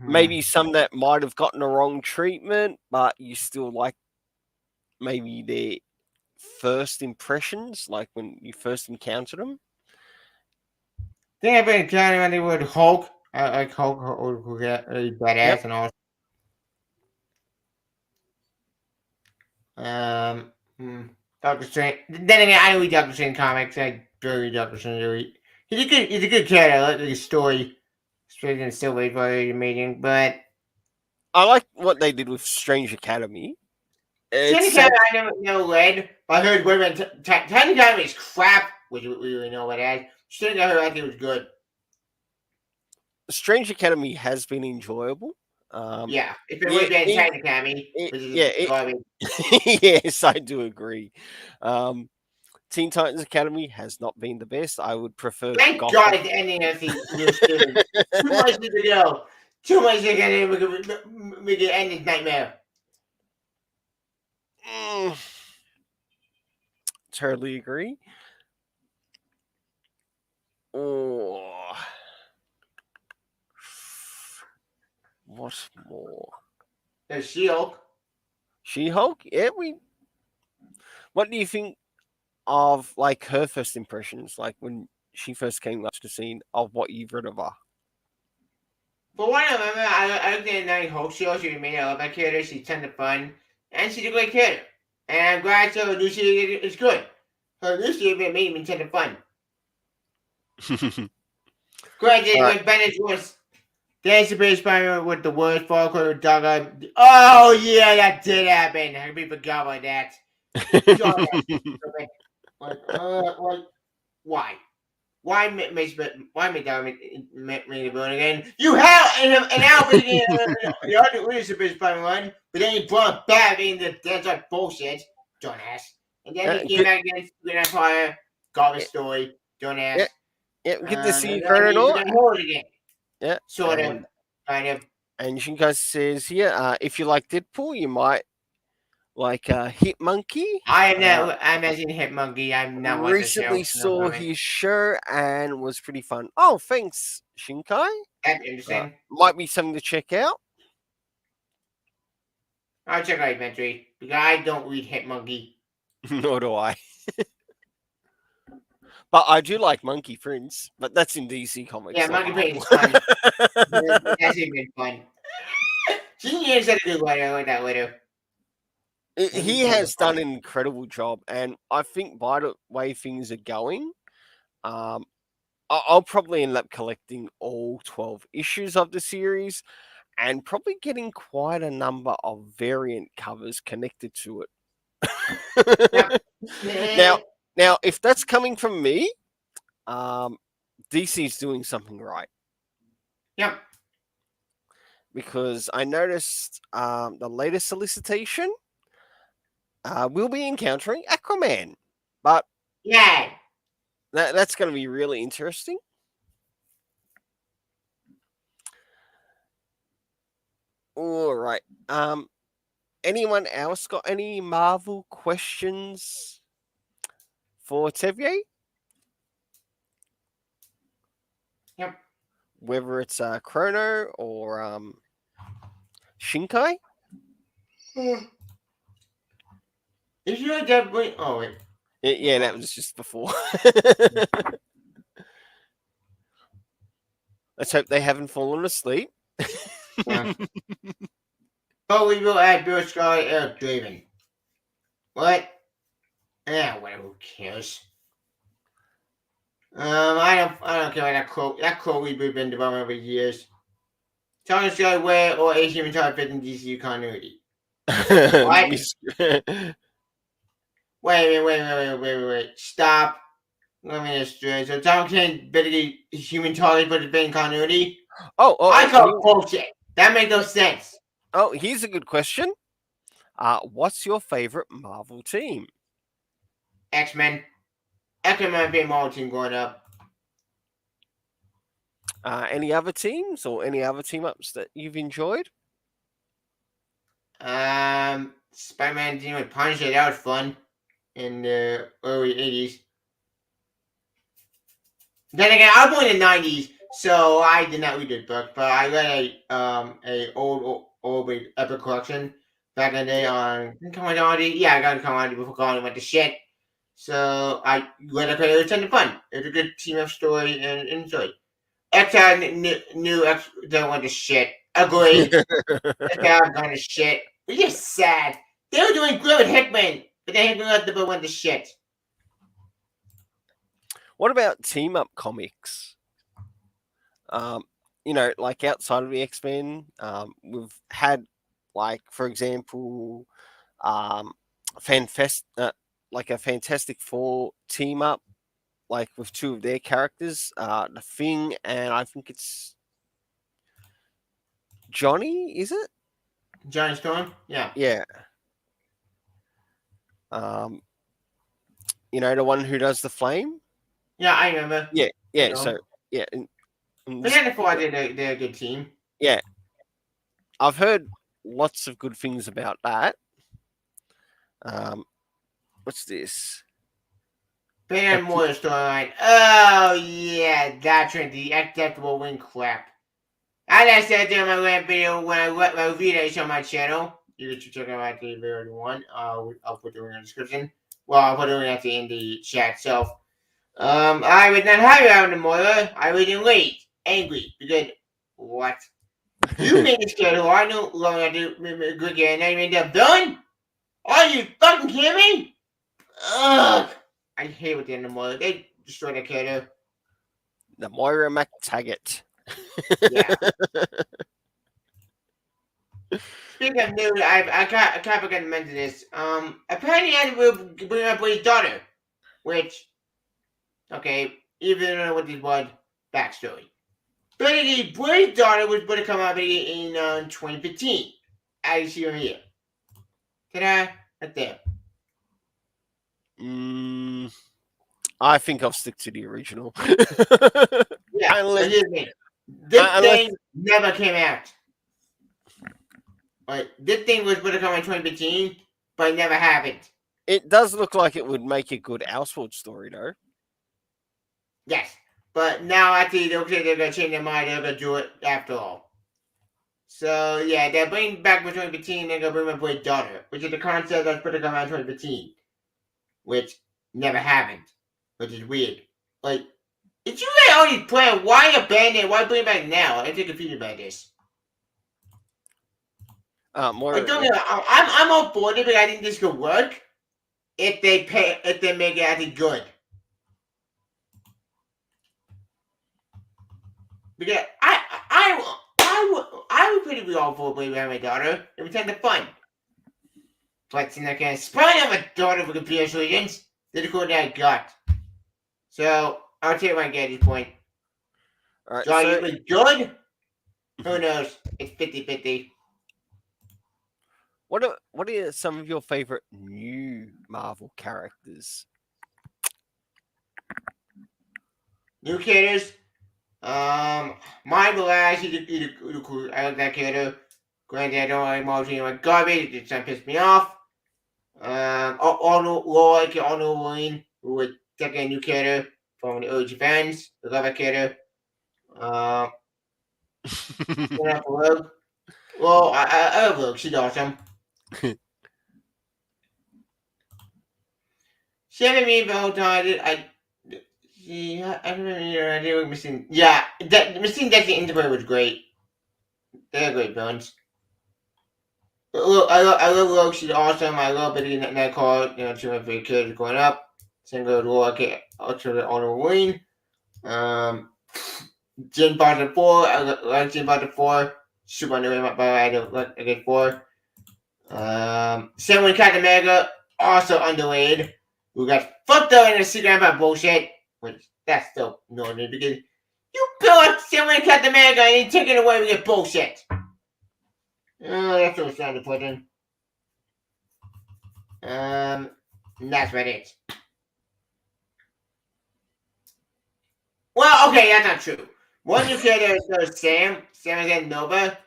Maybe some that might have gotten the wrong treatment, but you still like maybe their first impressions, like when you first encountered them. think I've been counting on the word Hulk. I like Hulk, who get really Yep. badass and all. Um, hmm, Doctor Strange. Then again, I don't read Doctor Strange comics. I barely read Doctor Strange. Really. He's a good character. I like his story. Straight and still wait for the meeting, but I like what they did with Strange Academy. It's Strange set. Academy I never read. But I heard women. Strange Academy is crap, which we really know what that is. Strange Academy I think was good. Strange Academy has been enjoyable. Yeah, it's been way Yeah, better than Strange Academy, which is yeah, garbage. yes, I do agree. Um, Teen Titans Academy has not been the best. I would prefer Thank God Gotham. it's ending of the new series. 2 months to go. 2 months to get in, we can end this nightmare. Mm, totally agree. Oh, what more? There's She-Hulk. She-Hulk? Yeah, we. What do you think of like her first impressions, like when she first came up to the scene of what you've read of her? For what I remember, I looked at the night Hulk show. She made a lot of character. She's tons of fun, and she's a great character. And I'm glad so new series is good. Her new series made me tons of fun. Granted, All right. when Bennett was Dance the Base Spider with the worst Falcon Dog. Oh yeah, that did happen. I completely forgot about that. God, like, why? Why make the villain again? You have an outfit in the other leadership is Spider Man, but then you brought him back in the that's like bullshit, dumbass. And then he came Good, back against Green Empire, garbage story, dumbass. yeah, yeah, good to see you, And then he Colonel. got hold again, Yeah, sort of, kind of. and Shinkai says here, if you like Deadpool, you might like Hit Monkey. I am not. I'm as in Hit Monkey. I'm not watching the show. Recently No saw comment. his show and was pretty fun. Oh, thanks, Shinkai. That's interesting. Might be something to check out. I'll check out eventually because I don't read Hit Monkey. Nor do I. But I do like Monkey Prince, but that's in DC Comics. Yeah, not Monkey Prince is Marvel. fun. That's even fun. She said a good writer. I like that later. He has done an incredible job, and I think by the way things are going, I'll probably end up collecting all 12 issues of the series and probably getting quite a number of variant covers connected to it. now, if that's coming from me, DC's doing something right. Yep. Because I noticed the latest solicitation we'll be encountering Aquaman, but Yeah. that's going to be really interesting. All right. Anyone else got any Marvel questions for Tevier? Yep. Whether it's Chrono or Shinkai? If you like that, oh wait. Yeah, that was just before. Let's hope they haven't fallen asleep. Yeah. But we will add Bill Scarlet Eric Draven. What? Yeah, whatever. Who cares? I don't care about that quote. That quote we've been in development for years. Tony Scott where or a human type fit in DCU continuity. Wait. Stop. Let me just straight. So Tom can't better human target but it's in continuity? I call bullshit. That makes no sense. Oh, here's a good question. What's your favorite Marvel team? X-Men. X-Men might be a Marvel team growing up. Any other teams or any other team ups that you've enjoyed? Spider-Man team with Punisher, that was fun in the early 80s. Then again, I was born in the 90s, so I did not read the book, but I read a old epic collection back in the day on Commodity. Yeah, I got a Commodity before Commodity went to shit. So I went okay. It was kind of fun. It was a good team up story and enjoyed. Exile new X don't want to shit. Agreed. Exile gone to shit. It's just sad. They were doing good with Hickman, but then Hickman let the went to shit. What about team up comics? Like outside of the X-Men, we've had, like, for example, um, like a Fantastic Four team up, like with two of their characters, the Thing, and I think it's Johnny, is it? Johnny Storm? Yeah. Yeah. The one who does the flame. Yeah, I remember. Yeah, I yeah. know. So yeah, and But then before they're a good team. yeah, I've heard lots of good things about that. What's this? Ban more storyline. Oh yeah, that's right. The acceptable wing crap. As I said during my rant video when I let my videos on my channel, you can check out the video one. I'll put the link in the description. Well, I'll put the link in the chat itself. I was not happy about the mother. I was enraged, angry, because what? You made this schedule. I know long I do good game, and I made that villain? Are you fucking kidding me? Ugh! I hate what they did in the mother. They destroyed the character. The Moira McTaggart. Yeah. Speaking of news, I can't forget to mention this. Apparently, I will bring up with his daughter, which, okay, even though what this was backstory. Apparently, Bray's daughter was going to come out in 2015. As you see over here. Ta-da! Right there. I think I'll stick to the original. Yeah, Unless, but here's the thing. This unless thing never came out. Like, this thing was going to come out in 2015, but it never happened. it does look like it would make a good Elseworld story, though. Yes, but now actually they're going to change their mind. They're going to do it after all. So yeah, they're bringing back for 2015. They're going to bring my boy's daughter, which is the concept that's supposed to come out in 2015, which never happened, which is weird. Like, if you guys already planned, why abandon it? Why bring it back now? I'm confused about this. Moira, I don't know. I'm on board it, but I think this could work if they make it actually good. Because I would pretty be all for playing with my daughter. It would tend to fun. But since I can't have a daughter for computer solutions, this is cool that I got. So I'll take my gadget point. all right, Do I use it good? Who knows? It's 50-50. what are some of your favorite new Marvel characters? New characters. My Blast, he's cool. I like that character. Granted, I don't like Marvel like garbage. It just pissed me off. Arnold Wolverine, who was taking a new character from the OG fans. I love that character. Rogue. Well, I love Rogue. She's awesome. She haven't been the whole time. I remember I did missing. Yeah, missing Destiny Interplay was great. They're great villains. I love Rogue. She's awesome. I love Betty in that card. Two of my favorite characters growing up. Same goes with Rogue. Ultra Honor Wolverine. Jane Foster 4. I like Jane Foster 4. Super underrated, but I don't like again 4. Same with Captain America. Also underrated. We got fucked up in the Secret Empire bullshit. Which, that's still normal because you built someone Captain America and you take it away with your bullshit. That's what I'm trying to put in. And that's about it. Well, okay, that's not true. One new character is Sam. Sam is at Nova.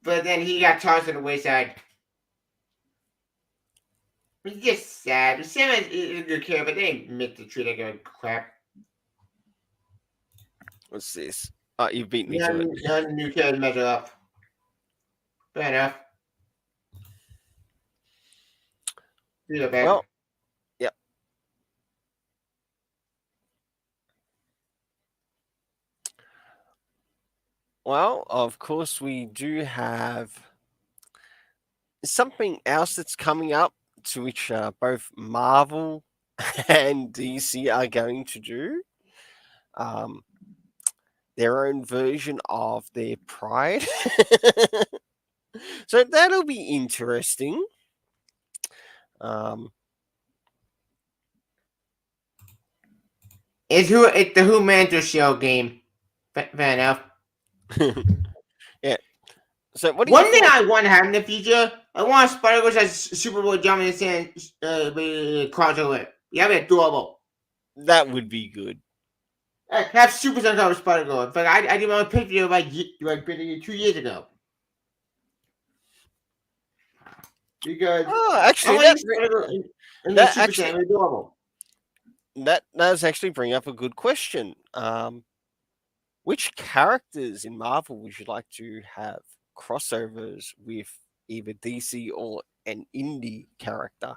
But then he got tossed to the wayside. It's just sad. Sam is a good character, but they didn't make the treat like a crap. What's this? Oh, you've beat me to it. None of the new characters measure up. Fair enough. Well, yep. Well, of course, we do have something else that's coming up to which both Marvel and DC are going to do um, their own version of their Pride. So that'll be interesting. Um, It's the Who Mentor Show game. Fair enough. yeah. So what do you One thing think? I want to have in the future, I want Spider-Ghost as Super Bowl jumping in the sand, crossover. Yeah, that'd be adorable. That would be good. Have Super Sun cover Spider-Ghost. In fact, I did my own picture like 2 years ago. Because Oh, I actually, want to use Spider-Ghost in the that Super actually Saiyan. Adorable. that does actually bring up a good question. Which characters in Marvel would you like to have crossovers with either DC or an indie character?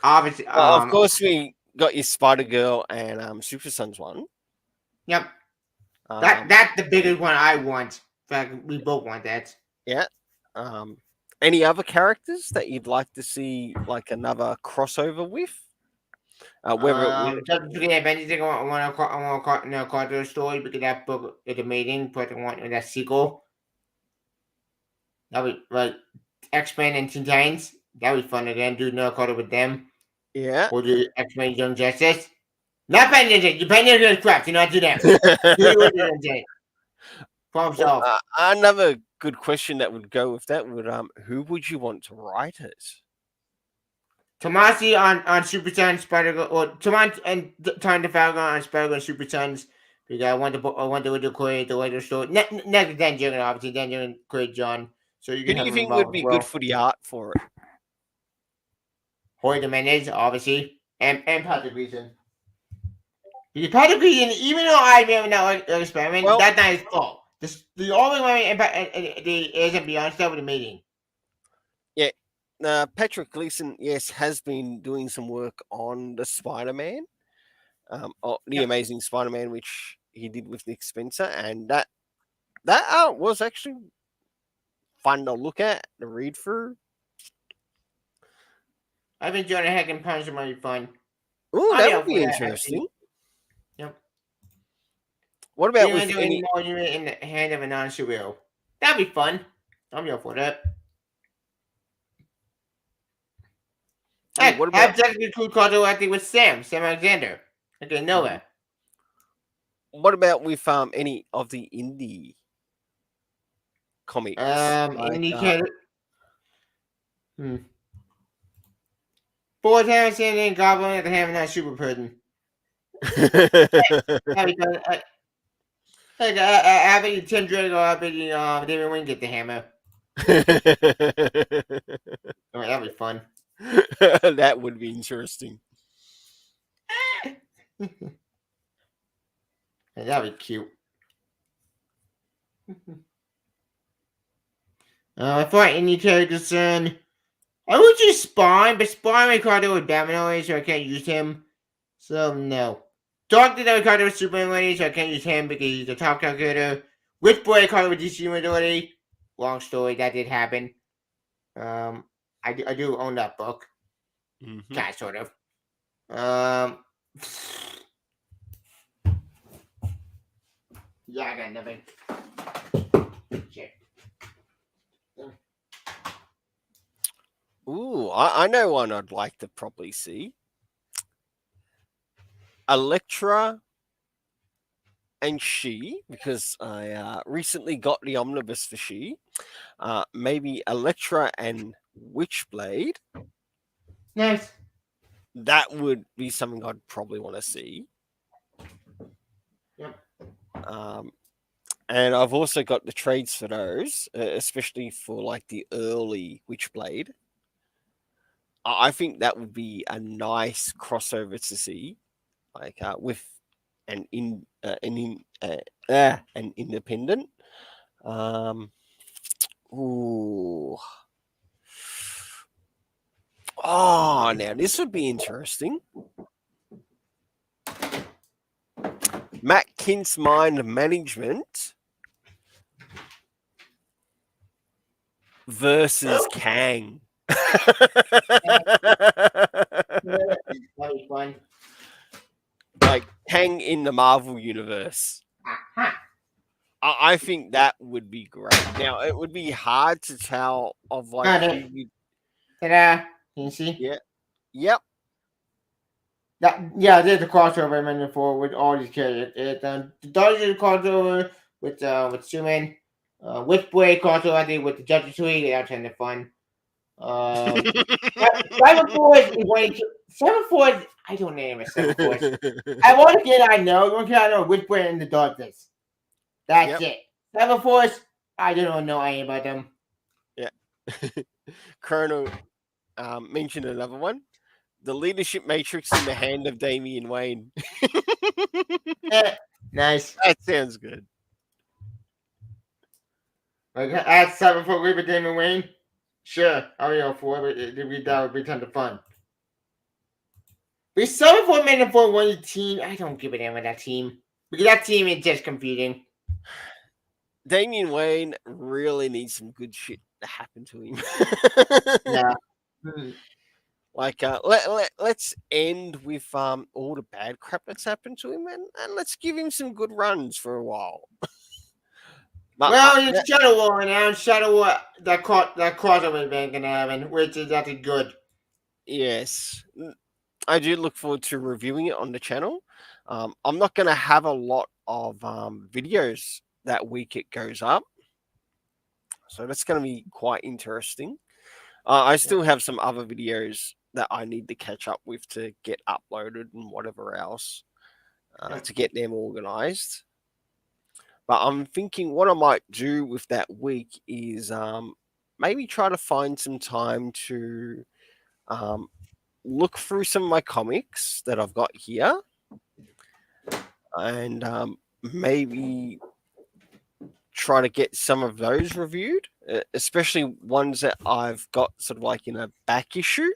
Obviously, Well, of course, we got your Spider Girl and Super Sons one. yep. Um, That's the biggest one I want. In fact, we both want that. yeah. Any other characters that you'd like to see like another crossover with? Whether it was Just for the Avengers, I want to call the story because that book is amazing. But I want that sequel. That would like X-Men and Teen Titans. That would be fun again. Do no Carter with them. yeah. Or do X-Men Young Justice. Not Penny Ninja. You Penny Ninja crap. Do not do them. Do the original Ninja. Problem Well, solved. another good question that would go with that would who would you want to write it? Tomasi on Super Sons, Spider or Tomas and Time to Falcon on Spider and Super Sons. Because I want to create the later story. Next then you're gonna obviously then you're gonna create John. So you Who can do have you him think would involved as be good well. for the art for it? Hoy Dominguez, obviously. And Patrick Reason. Because Patrick Reason, even though I remember that experiment, Well, that's not his fault. The only way the is and beyond stuff with the meeting. yeah. Patrick Gleason, yes, has been doing some work on the Spider-Man, the Yep. Amazing Spider-Man, which he did with Nick Spencer, and that art was actually fun to look at, to read through. I've enjoyed a heck and punch it might be fun. Oh, I'll that be would up for be that actually. interesting. Yep. What about You're with gonna do any? any more you in the hand of a non-superhero. That'd be fun. I'll be up for that. Oh, Heck, what about? have technically cool cardio acting with Sam Alexander. Okay, nowhere. What about with any of the indie comics? Like, Indicator. Boys haven't seen any goblin at the hand of not super person. That'd be fun. I bet you Tim Drago, I bet you David Wayne get the hammer. Oh, that'd be fun. That would be interesting. That'd be cute. For any concern, I would use Spawn, but Spawn Ricardo with Batman so I can't use him. So no. Doctor Ricardo with Superman so I can't use him because he's a top calculator. With Boy Ricardo with DC ability. Long story, that did happen. I do own that book. Mm-hmm. Kind of, sort of. Yeah, I got nothing. Shit. Ooh, I know one I'd like to probably see. Elektra and She, because I recently got the omnibus for She. Maybe Elektra and Witchblade. Nice. That would be something I'd probably want to see. Yep. And I've also got the trades for those, especially for like the early Witchblade. I think that would be a nice crossover to see, like with an an independent. Ooh. Oh, now this would be interesting. Matt Kint's Mind Management versus Kang. That was fun. Like Kang in the Marvel universe. Aha. I think that would be great. Now it would be hard to tell of like who There. you. Ta-da. Can you see? Yeah. Yep. Yeah, there's a crossover I mentioned before with all these characters. The Dodgers is a crossover with Superman. Witchblade crossover I did with the Justice League. That's kind of fun. Um, Cyber Force is one. Cyber Force. I don't name it Cyber Force. I want to get. I know. One kid I know. Witchblade and the Dodgers. That's Yep. it. Cyber Force. I don't know anything about them. Yeah. Colonel mentioned another one. The leadership matrix in the hand of Damian Wayne. Nice. That sounds good. Like add Cyber Force with Damon Wayne. Sure, I'll be all for it. That would be kind of fun. But Cyber Force made it for one team. I don't give a damn with that team because that team is just competing. Damian Wayne really needs some good shit to happen to him. Yeah. Like let's end with all the bad crap that's happened to him and let's give him some good runs for a while. Well, it's Shadow War now. Shadow War that crossover event gonna happen, which is actually good. Yes, I do look forward to reviewing it on the channel. I'm not going to have a lot of videos that week it goes up, so that's going to be quite interesting. I still have some other videos that I need to catch up with to get uploaded and whatever else to get them organized. But I'm thinking what I might do with that week is maybe try to find some time to look through some of my comics that I've got here and maybe try to get some of those reviewed, especially ones that I've got sort of like in a back issue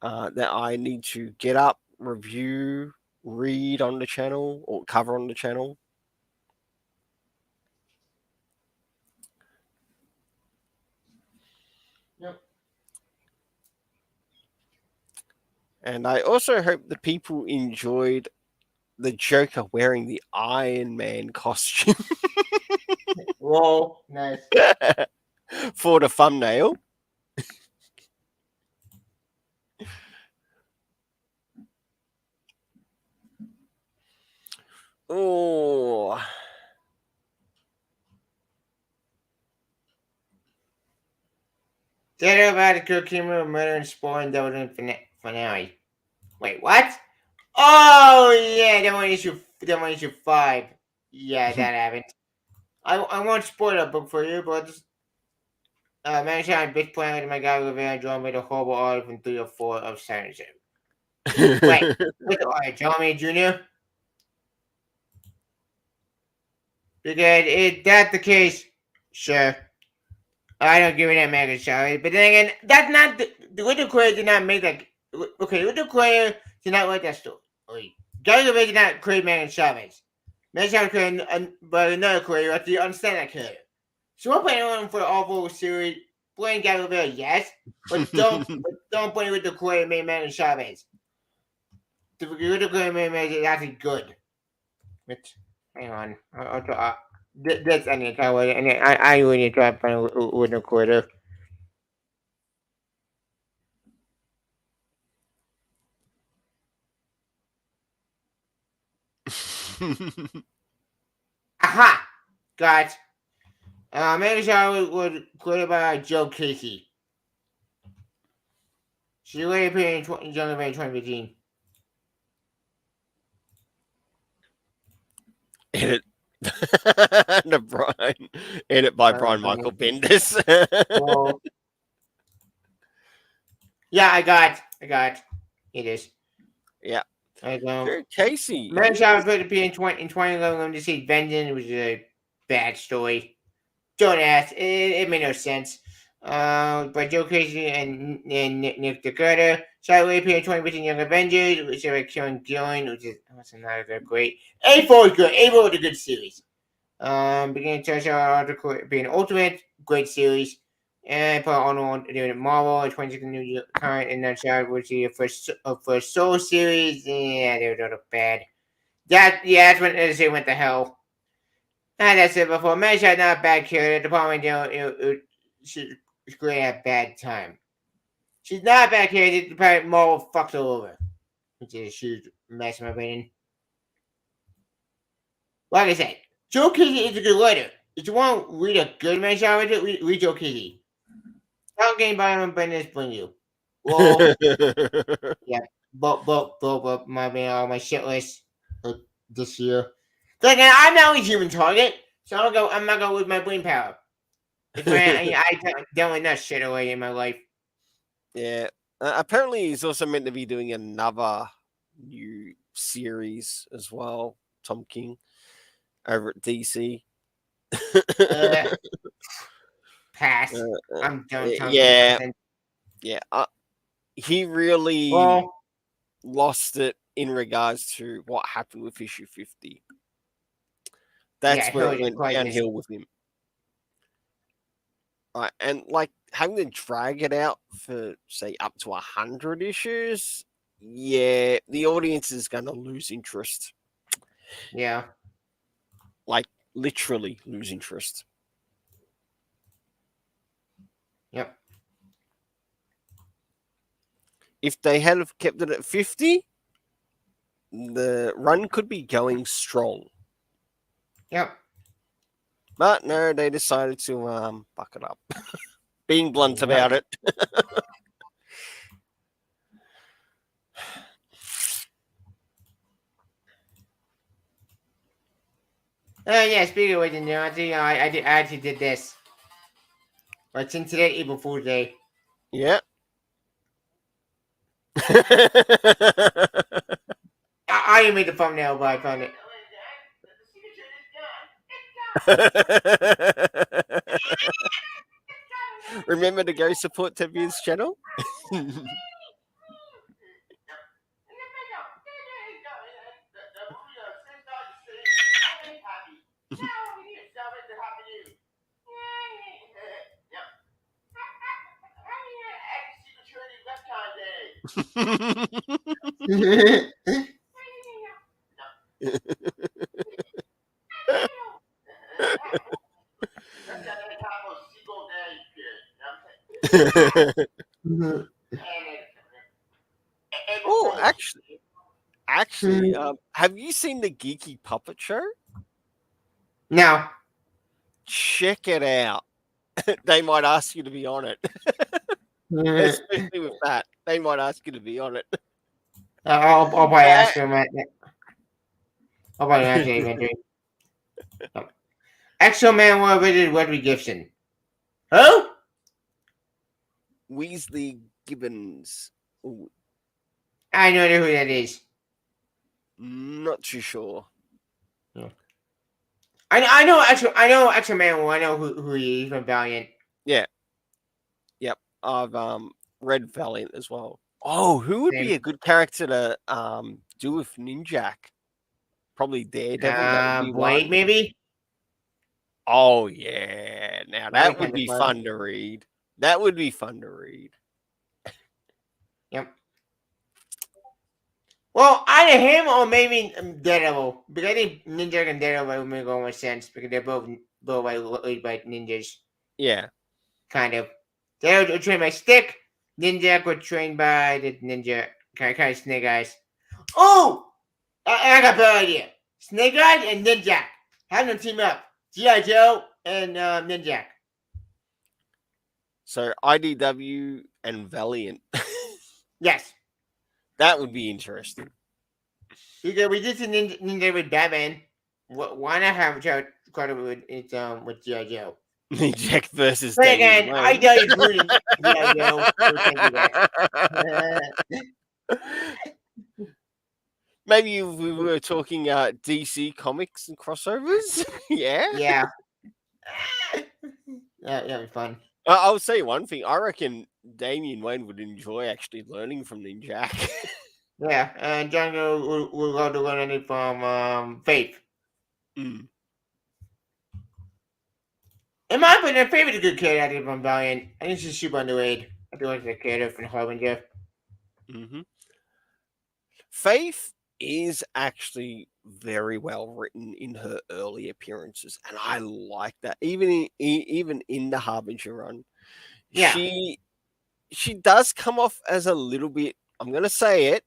that I need to get up, review, read on the channel or cover on the channel. Yep. And I also hope the people enjoyed the Joker wearing the Iron Man costume Whoa, nice. for the thumbnail. Oh, Data about the Kojima murder and spoiling Devil finale. Wait, what? Oh yeah, that one issue 5. Yeah, that happened. I won't spoil a book for you, but just managed on Bitch playing with my guy Rivera drawn with a horrible art from 3 or 4 of Censorship. Wait, with the art, John May Jr.? Because if that's the case, sure. I don't give it that mega salary. But then again, that's not the Widow Queer did not make that. Okay, Widow Queer did not write that story. Gary Rivera did not create Megan Chavez. Megan Chavez created but another Queer, you have to understand that character. So we're playing on for the awful series. Blame Gary Rivera, yes, but don't play with the Queer made Megan Chavez. The Widow Queer made is actually good. Which, hang on, I'll that's an entire and I really try to find with the quarter. Aha! Got Manager was created by Joe Casey. She later appeared in January 2015. Edit. The Brian. Edit by Brian Michael Bendis. Well, yeah, I got. It is. Yeah. I go. Jared Casey. Manager was supposed to appear in 2011 to see Vengeance. It was a bad story. Don't ask. It made no sense. by Joe Casey and Nick Dakota. Slightly appeared 20% Young Avengers, which are Kieran Gillen, which is not that great. A4 is good. A4 is a good series. Beginning to show article being Ultimate, great series. And put on doing Marvel, 26 new current in that shot, which is first Soul series. Yeah, they were bad. That's when they went to hell. And that's it before. Measure not a bad character. The problem, she's great at bad time. She's not a bad character. The part Marvel fucks her over, which is a huge mess in my opinion. Like I said, Joe Casey is a good writer. If you want to read a good measure with it, read Joe Casey. Don't game by him, but this bring you. Well, yeah, but my shit list this year. Like I'm the only human target, so I'm not gonna lose my brain power. I don't let that shit away in my life. Yeah. Apparently, he's also meant to be doing another new series as well. Tom King over at DC. Pass. I'm done talking yeah, nonsense. yeah. He really Well, lost it in regards to what happened with issue 50. yeah, That's where it went downhill with him. Right, and like having to drag it out for say up to 100 issues, yeah, the audience is going to lose interest. Yeah. Like literally lose interest. Yep. If they had have kept it at 50, the run could be going strong. Yep. But no, they decided to buck it up. Being blunt about it. Yeah, speaking of which, I actually did this. But since today, April Fool's Day. Yeah. I didn't make the thumbnail, but I found it. Remember to go support Tevia's channel? Oh, actually, have you seen the Geeky Puppet Show? No. Check it out. They might ask you to be on it. Especially with that, they might ask you to be on it. I'll probably ask him. I'll probably ask him eventually. Exo Man War visited Wedward Gibson. Who? Weasley Gibbons. Ooh, I don't know who that is. not too sure. Yeah. I know Exo Man War. I know who he is from Valiant. Yeah. Yep. I've read Valiant as well. Oh, who would be a good character to do with Ninjak? Probably Daredevil. That would be Blade, one. maybe? Oh yeah. Now that would be fun. fun to read. That would be fun to read. Yep. Well, either him or maybe Daredevil. Because I think Ninja and Daredevil would make more sense because they're both by ninjas. Yeah. Kind of. Daredevil was trained by Stick. Ninja was trained by the ninja kind of Snake Eyes. Oh! I got a better idea. Snake Eyes and Ninja. Have them team up. G.I. Joe and Ninja. So IDW and Valiant. Yes. That would be interesting. Because we did see Ninja with Batman. Why not have Carter with G.I. Joe? Jack versus But again, I doubt he's rooting G.I. Joe. Maybe if we were talking DC comics and crossovers. Yeah. Yeah. That'd be fun. I'll say one thing. I reckon Damian Wayne would enjoy actually learning from Ninjak. Yeah, and Django will go to learn it from Faith. Mm. In my opinion, Faith is a good character from Valiant. I think she's super underrated. I do like the character from Harbinger. Hmm. Faith is actually very well written in her early appearances, and I like that. Even in the Harbinger run, Yeah, she does come off as a little bit. I'm gonna say it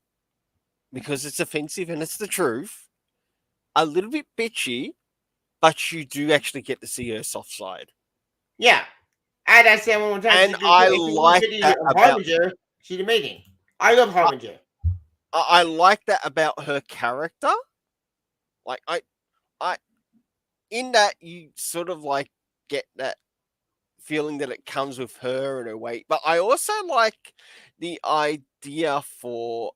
because it's offensive and it's the truth. A little bit bitchy, but you do actually get to see her soft side, yeah. As I said one more time, she's and a good I character. If you want like to that of about. Harbinger, she's amazing. I love I, Harbinger. I like that about her character. Like I in that you sort of like get that feeling that it comes with her and her weight. But I also like the idea for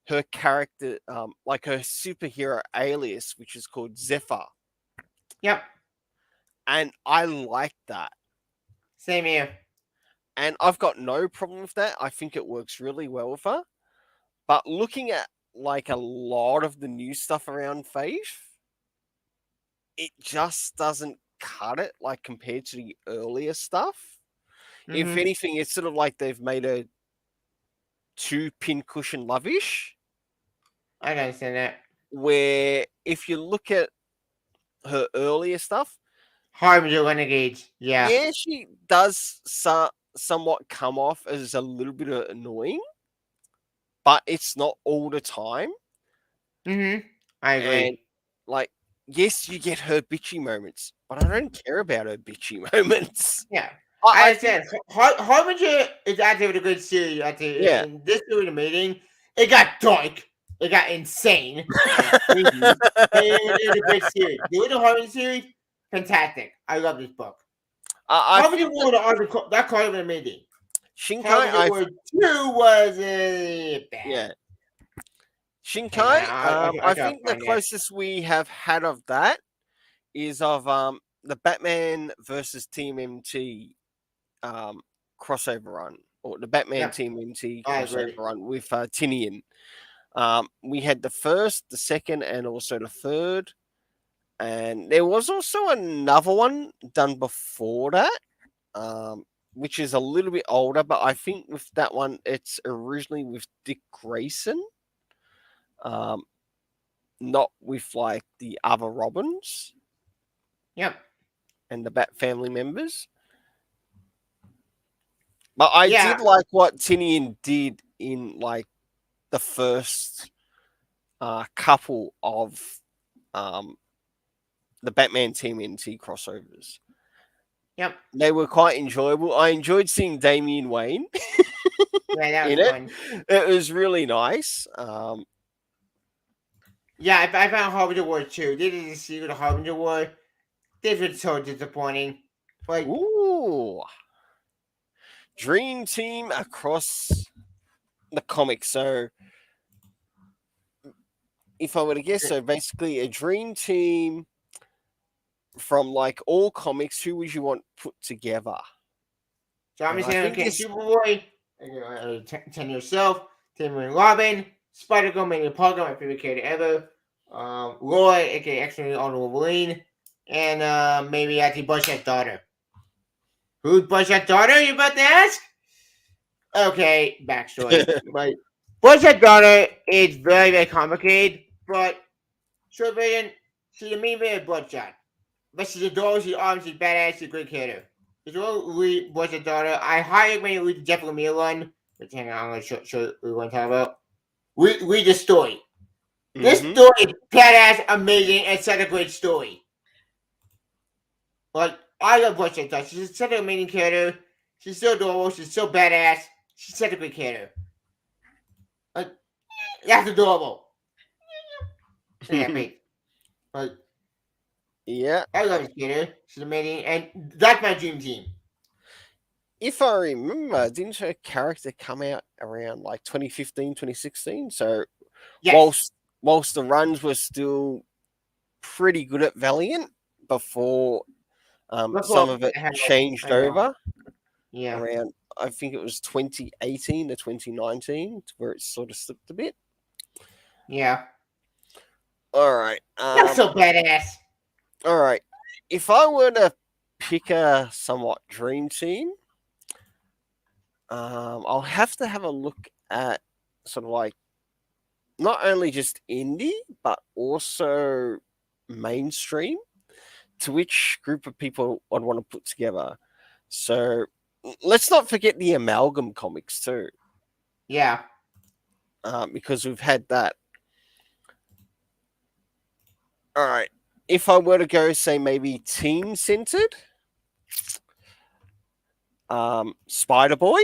her character, like her superhero alias, which is called Zephyr. Yep, And I like that. same here. And I've got no problem with that. I think it works really well with her. But looking at like a lot of the new stuff around Faith, it just doesn't cut it like compared to the earlier stuff. If Mm-hmm. anything, it's sort of like they've made her too pincushion lovish. I can understand that. Where if you look at her earlier stuff, Harbinger Renegades. Yeah. yeah, she does somewhat come off as a little bit annoying, but it's not all the time. Mm-hmm. I And agree. like, yes, you get her bitchy moments, but I don't care about her bitchy moments. Yeah. I I think, said Harbinger is actually a good series. Actually, yeah. in this series of meeting, it got dark, it got insane and crazy. And it was a great series. The original Harbinger series, fantastic. I love this book. I Harbinger think that War, that card was amazing. Shinkai, Harbinger War 2 was bad. yeah, Hang Shinkai. on, I I gotta think the find that. closest we have had of that is of the Batman versus Team MT um crossover run, or the Batman Yeah, Team MT I crossover agree. run with Tinian. We had the first, the second, and also the third, and there was also another one done before that, which is a little bit older. But I think with that one, it's originally with Dick Grayson, um, not with like the other Robins Yep. and the Bat family members. But I Yeah. did like what Tinian did in like the first couple of um, the Batman Team NT crossovers. Yep. They were quite enjoyable. I enjoyed seeing Damian Wayne Yeah, that was in it. fun. It was really nice. Yeah, I found Harbinger War 2. They didn't see the Harbinger War. This was so disappointing. Like, Ooh, Dream Team across the comics. So, if I were to guess, so basically a Dream Team from like all comics, who would you want put together? Zombie And I Sandman think King this. Superboy, 10 yourself, Tim and Robin, Spider Girl, Mania Parker, my favorite character ever, Roy, aka X-Men on Wolverine, and maybe actually Bush's daughter. Who's Bush's daughter, you about to ask? Okay, backstory. But Bush's daughter is very, very complicated, but short version, she's a mean bit of Bloodshot. But she's adorable, she's awesome, she's badass, she's a great character. If you want to read Bush's daughter, I highly recommend you read the Jeff Lemire one, which hang on, I'm going to show you what we're going to talk about. Read the story. This Mm-hmm. story is badass, amazing, and such a great story. Like, I love Bush's daughter. She's such an amazing character. She's so adorable, she's so badass. She's such a great character. Like, that's adorable. Yeah, mate. Like, Yeah. I love this character. She's amazing, and that's my dream team. If I remember, didn't her character come out around like 2015, 2016? So Yes. whilst the runs were still pretty good at Valiant before Some of it changed I know. over Yeah. around, I think it was 2018 to 2019, where it sort of slipped a bit. Yeah. All right. Not so badass. All right. If I were to pick a somewhat dream team, I'll have to have a look at sort of like not only just indie, but also mainstream, to which group of people I'd want to put together. So let's not forget the amalgam comics too, Yeah. because we've had that. All right. If I were to go, say, maybe teen centered, Spider Boy,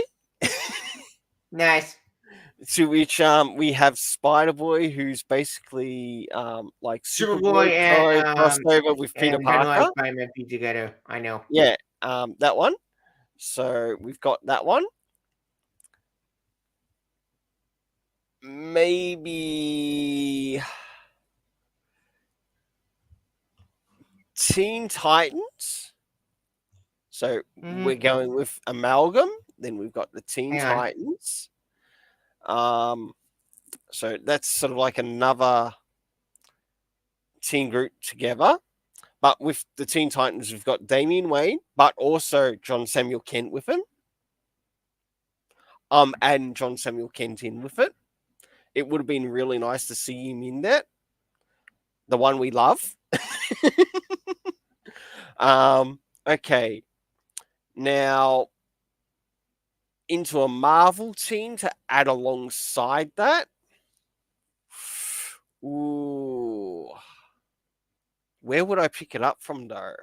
Nice. to which we have Spider Boy, who's basically like Superboy Superboy crossover with Peter and Generalized Parker. Spider-Man be together. I know. Yeah, that one. So we've got that one. Maybe Teen Titans. So we're going with amalgam. Then we've got the Teen Hang on. Titans. So that's sort of like another teen group together. But with the Teen Titans, we've got Damian Wayne, but also John Samuel Kent with him. And John Samuel Kent in with it. It would have been really nice to see him in that. The one we love. Okay. Now, into a Marvel team to add alongside that. Ooh. Where would I pick it up from, though?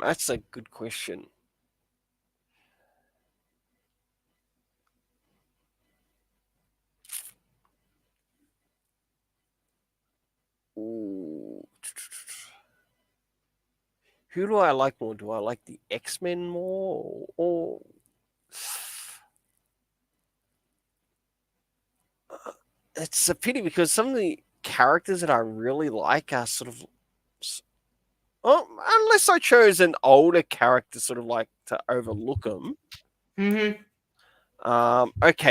That's a good question. Ooh. Who do I like more? Do I like the X-Men more? Or it's a pity because some of the characters that I really like are sort of, unless I chose an older character, sort of like to overlook them. Okay,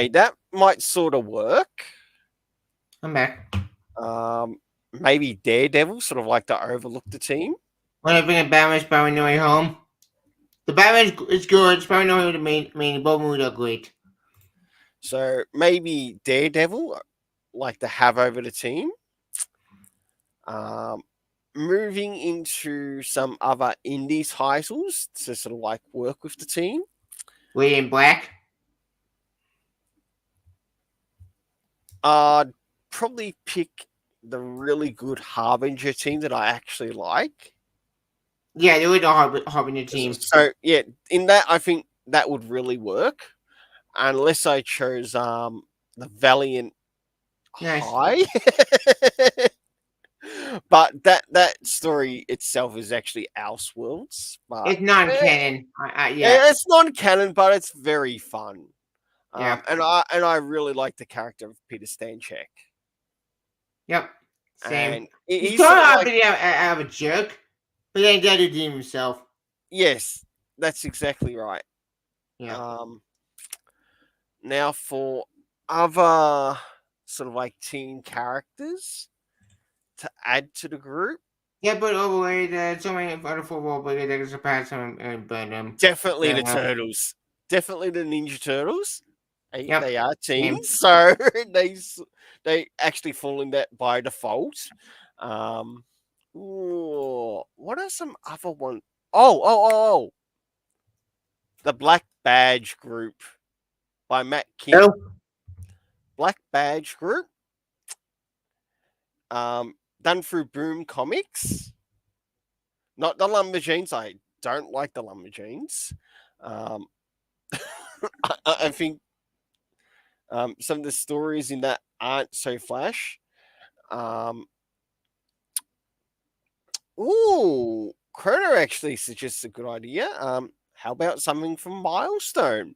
that might sort of work. I'm back. Maybe Daredevil, sort of like to overlook the team. When I bring a Batman, Spider-Man No Way Home. The Batman is good. Spider-Man No Way Home, the main both movies are great. So maybe Daredevil, like to have over the team. Moving into some other indie titles to sort of like work with the team. Wait in Black. Probably pick the really good Harbinger team that I actually like. Yeah, they were the Harbinger team. So yeah, in that I think that would really work, unless I chose the Valiant Nice. High. But that story itself is actually Elseworlds. But It's non-canon. yeah, it's non-canon, but it's very fun. Yeah. And I really like the character of Peter Stanchek. Yep. Same. And He's sort of out of a jerk, but then he does redeem himself. Yes, that's exactly right. Yeah. Now for other sort of like teen characters to add to the group. Yeah, but overrated. So many other football players that can surpass him, but Definitely the Turtles. Definitely the Ninja Turtles. Yep. They are teens, so they actually fall in that by default. What are some other ones? Oh. The Black Badge Group by Matt King. Oh. Black Badge Group. Done through Boom Comics. Not the Lumberjanes. I don't like the Lumberjanes. I think some of the stories in that aren't so flash. Chrono actually suggests a good idea. How about something from Milestone?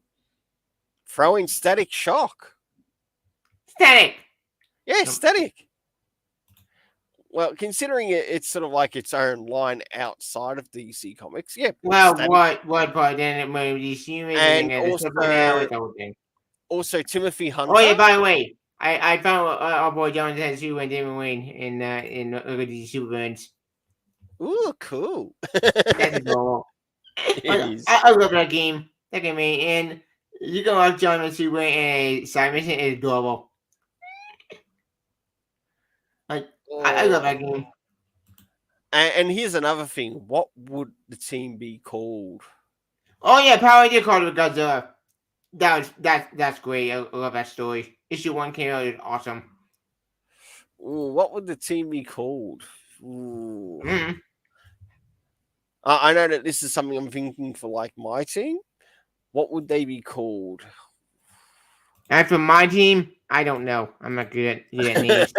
Throw in Static Shock. Static. Yeah, Static. Well, considering it's sort of like its own line outside of DC Comics, yeah, put Well, Static, what part then it moved these humans and then and the support now with also the whole thing. Timothy Oh yeah, Hunter. by the way, I found our boy John Tennessee and Damon Wayne in these Supermans. Ooh, cool. That's adorable. It is. I love that game. That game, and you can watch John Tennessee and Simon Mission is adorable. Like I love that Oh. game. And here's another thing. What would the team be called? Oh yeah, Power Ranger called with Godzilla. That's great. I love that story. Issue 1 came out. It's awesome. Ooh, what would the team be called? Ooh. Mm-hmm. I know that this is something I'm thinking for like my team. What would they be called? As for my team, I don't know. I'm not good at names.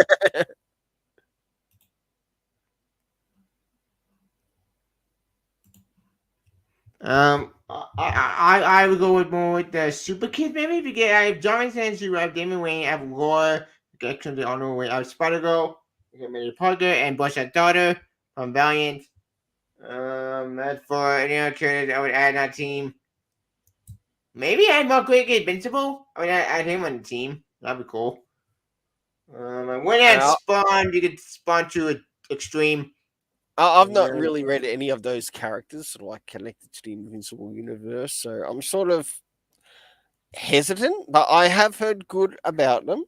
I would go with more with the Super Kids maybe because I have John Sansu, I have Damon Wayne, I have Laura, get to the honor way. I have Spider Girl, I have Mary Parker, and Bush's daughter from Valiant. As for any other characters I would add on that team, maybe add more quick Invincible. I would add him on the team. That'd be cool. I wouldn't add Uh, Spawn. You could Spawn to Extreme. I've And, not really read any of those characters sort of like connected to the Invincible universe, so I'm sort of hesitant, but I have heard good about them.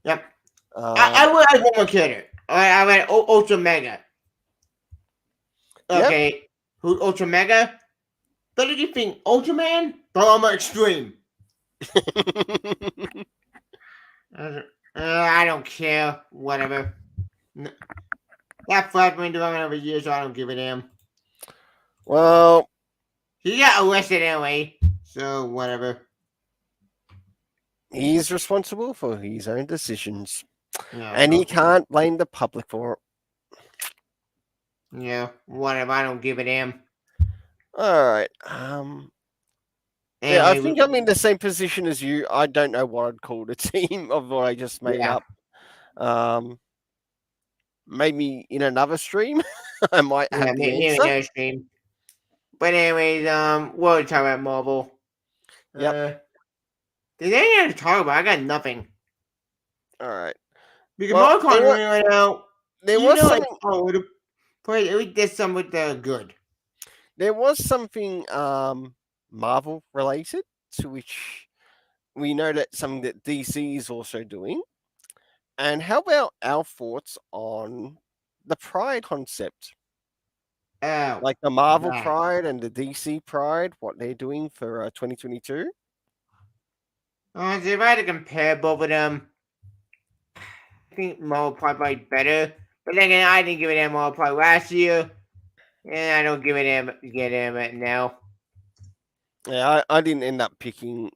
yep. Um, I would add one more character. I would add Ultra Mega. yep. Okay, who Ultra Mega? Better you think Ultraman, but I'm Extreme. I don't care. Whatever. That Flash been doing over years, so I don't give a damn. Well, He got arrested anyway, so whatever. he's responsible for his own decisions, Yeah, and he can't blame the public for it. yeah, whatever. I don't give a damn. All right. Yeah, I Anyway, think I'm in the same position as you. I don't know what I'd call the team of what I just made yeah, up. Um, maybe in another stream, I might yeah, have the maybe answer. no stream. But anyways, we'll talk about Marvel. Yep. There's anything to talk about? I got nothing. All right. Because Well, Marvel continuity right now, there you was know, like, something. we did some with the good. There was something Marvel related to which we know that something that DC is also doing. And how about our thoughts on the Pride concept? Oh, Like the Marvel that. Pride and the DC Pride, what they're doing for 2022? So if I had to compare both of them, I think Marvel probably better. But then again, I didn't give it a Marvel probably last year, and I don't give it a now. Yeah, I didn't end up picking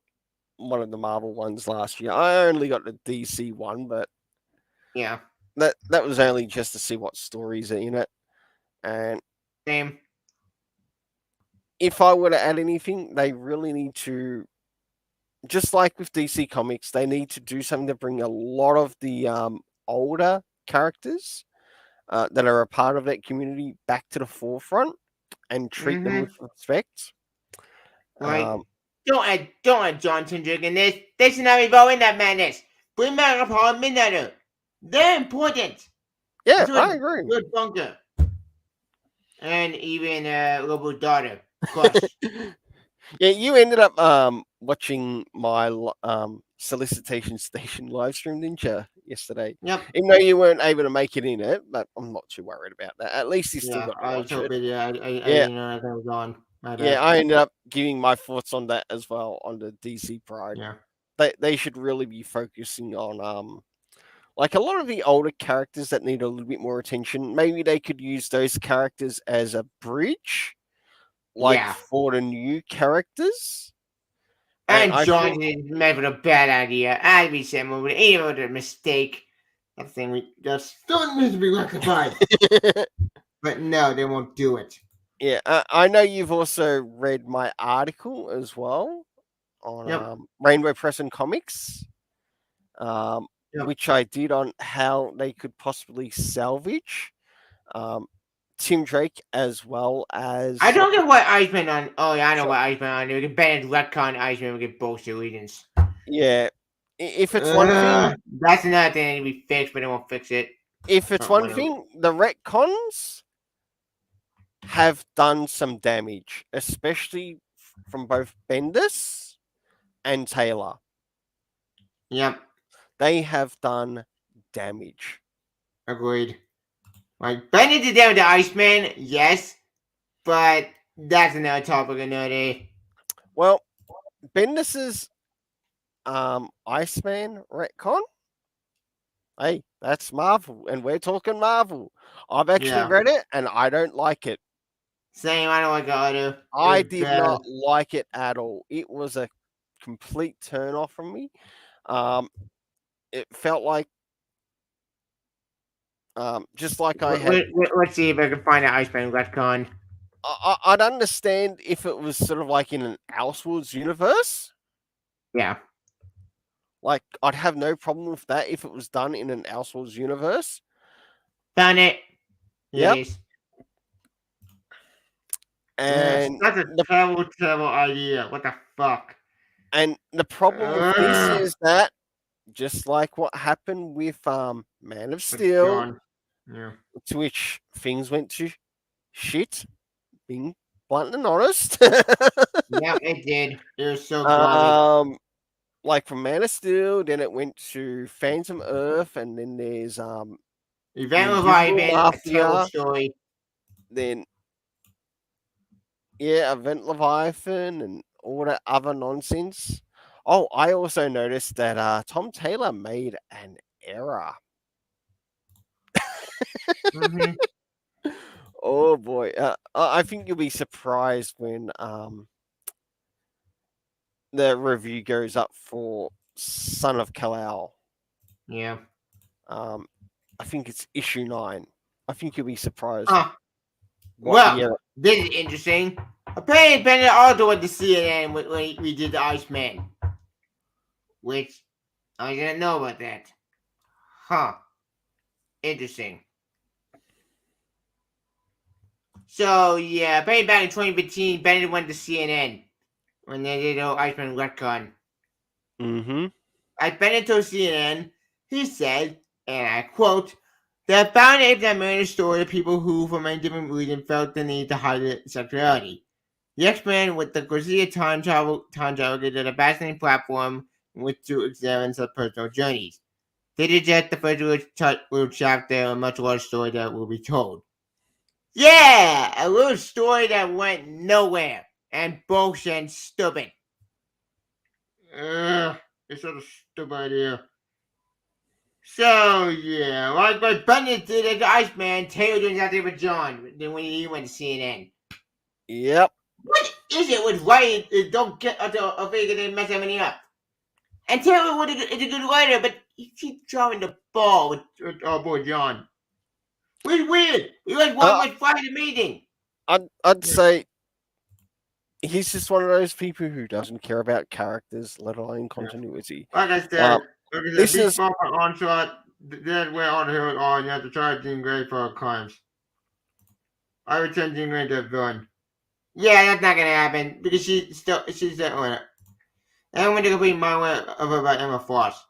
one of the Marvel ones last year. I only got the DC one, but Yeah, that was only just to see what stories are in it. And same. if I were to add anything, they really need to, just like with DC Comics, they need to do something to bring a lot of the older characters that are a part of that community back to the forefront and treat them with respect. Right. Don't add John Kendrick in this. They should not be involved in that madness. Bring back Apollo Midnighter. They're important. Yeah, It's a I agree. good bunker. And even Robo daughter, Crush. Yeah, you ended up watching my solicitation station live stream, didn't you, yesterday? Yep. Even though you weren't able to make it in it, but I'm not too worried about that. At least you still Yeah, got to I watch told it. video. I Yeah, didn't know that was on. My yeah, bad. I ended up giving my thoughts on that as well on the DC Pride. Yeah. They should really be focusing on like a lot of the older characters that need a little bit more attention. Maybe they could use those characters as a bridge, like Yeah. for the new characters. And And I John think is made with a bad idea. I'd be saying with even with a mistake. That thing we just still needs to be rectified. But no, they won't do it. yeah, I know you've also read my article as well on Yep. Rainbow Press and Comics. Um, Yep. which I did on how they could possibly salvage um, Tim Drake as well I as don't get why Iceman on. Oh yeah, I know Sure. why Iceman on. We can ban retcon Iceman. We get bullshit reasons. Yeah, if it's one thing, That's another thing that need to be fixed, but they won't fix it. Whatever. the retcons have done some damage, especially from both Bendis and Taylor. Yep, They have done damage. agreed. Like Bennett did that with the Iceman, yes, but that's another topic another day. Well, Bendis's Iceman retcon. Hey, that's Marvel, and we're talking Marvel. I've actually Yeah, read it, and I don't like it. same. I don't like the other. I It's did bad. not like it at all. It was a complete turn off from me. Um, it felt like just like I had. Let's see if I can find an Iceman retcon. I'd understand if it was sort of like in an Elseworlds universe. Yeah, Like I'd have no problem with that if it was done in an Elseworlds universe. found it. Here Yep. it is. And That's a the terrible, terrible idea. What the fuck? problem with this Ugh. is that just like what happened with Man of That's Steel, gone. Yeah. to which things went to shit, being blunt and honest. Yeah, it did. It was so garbage. Like from Man of Steel, then it went to Phantom Earth, and then there's the Event Invisible Revival, a terrible Mafia, story. then yeah, Event Leviathan, and all that other nonsense. Oh, I also noticed that Tom Taylor made an error. Mm-hmm. Oh boy, I think you'll be surprised when the review goes up for Son of Kal-El. Yeah. I think it's issue 9. I think you'll be surprised Huh. what the Well, error. this is interesting. Apparently, Bennett also went to CNN when we did the Iceman. Which, I didn't know about that. Huh. Interesting. So, yeah, apparently back in 2015, Bennett went to CNN when they did the Iceman retcon. Mm-hmm. At Bennett told CNN, he said, and I quote, "They found it that murder story of people who, for many different reasons, felt the need to hide their sexuality. The X-Men with the Garcia time travel did a fascinating platform in which to examine such personal journeys. They did just the first little chapter of a much larger story that will be told. Yeah, a little story that went nowhere and bullshit and stupid. It's sort of stupid idea. So yeah, like my Bennett did as Iceman, Taylor doing exactly with John. Then when he went to CNN. Yep. What is it with writing? Don't get a figure they mess everything up. And Taylor is a good writer, but he keeps drawing the ball with oh boy John. It's weird. He like one much Friday meeting. I'd say he's just one of those people who doesn't care about characters, let alone continuity. Like I said, This beat is Bumper onslaught. Then went on the hill on. You have to try Jean Grey for her crimes. I would send Jean Grey to a villain. Yeah, that's not gonna happen because she's the owner. And I'm going to complete my way of her by Emma Frost.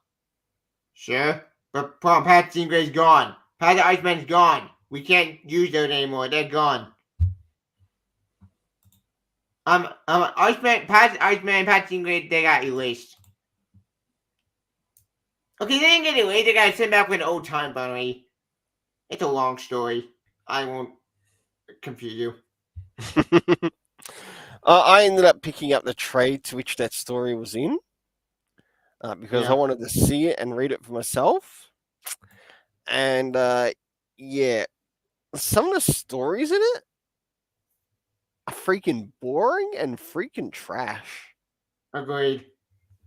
Sure, but problem, Pat Jean Grey's gone. Pat the Iceman's gone. We can't use those anymore. They're gone. Iceman, Pat Jean Grey, they got erased. Okay, they didn't get erased. They got sent back with an old time bunny. It's a long story. I won't confuse you. I ended up picking up the trade to which that story was in because I wanted to see it and read it for myself. And yeah, some of the stories in it are freaking boring and freaking trash. Agreed.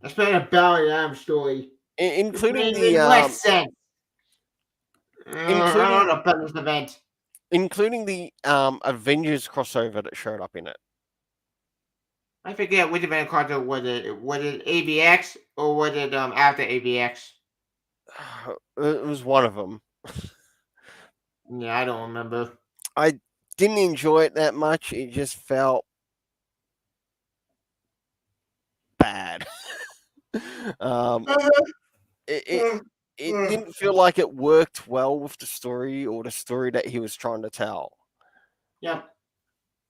Especially a Barry Adams story. Including the less sense. including I don't know about this event. Including the Avengers crossover that showed up in it. I forget which event content was it. Was it AVX or was it after AVX? It was one of them. Yeah, I don't remember. I didn't enjoy it that much. It just felt bad. um, it, it it didn't feel like it worked well with the story or the story that he was trying to tell, Yeah,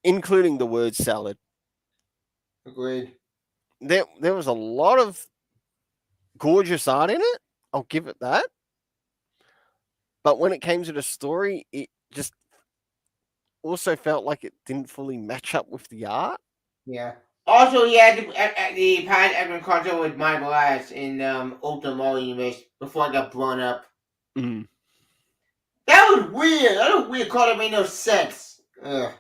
including the word salad. agreed. There was a lot of gorgeous art in it. I'll give it that. But when it came to the story, it just also felt like it didn't fully match up with the art. Yeah. Also, yeah, the Pirate Agriculture with my glass in Ultimo Universe before I got blown up. Mm. That was weird. That was weird. Call it made no sense. Ugh.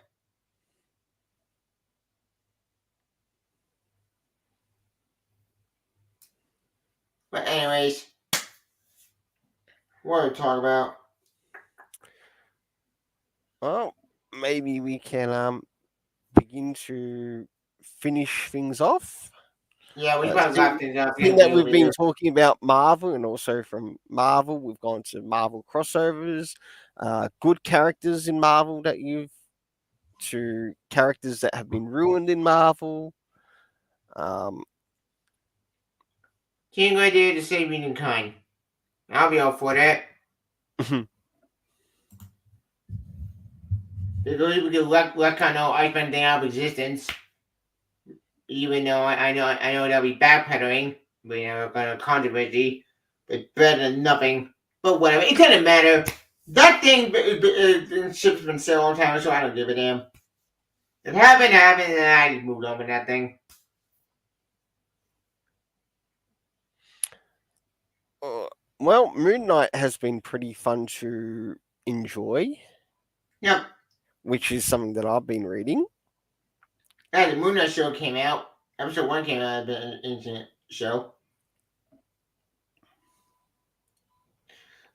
But anyways, what are we talking about? Well, maybe we can begin to finish things off. Yeah, we probably Seeing, wrap things up. We're seeing gonna that be over we've been here. talking about Marvel, and also from Marvel, we've gone to Marvel crossovers, good characters in Marvel that you've to characters that have been ruined in Marvel. Um, Team idea to save humankind. I'll be all for that. Because we can let kind of Iceman thing out of existence. Even though I know they'll be backpedaling, but kind of controversy, but better than nothing. But whatever, it doesn't matter. That thing, ship's been said a long time, so I don't give a damn. It happened, and I just moved on with that thing. uh, well, Moon Knight has been pretty fun to enjoy, Yep, which is something that I've been reading. and the Moon Knight show came out. Episode 1 came out of the internet show.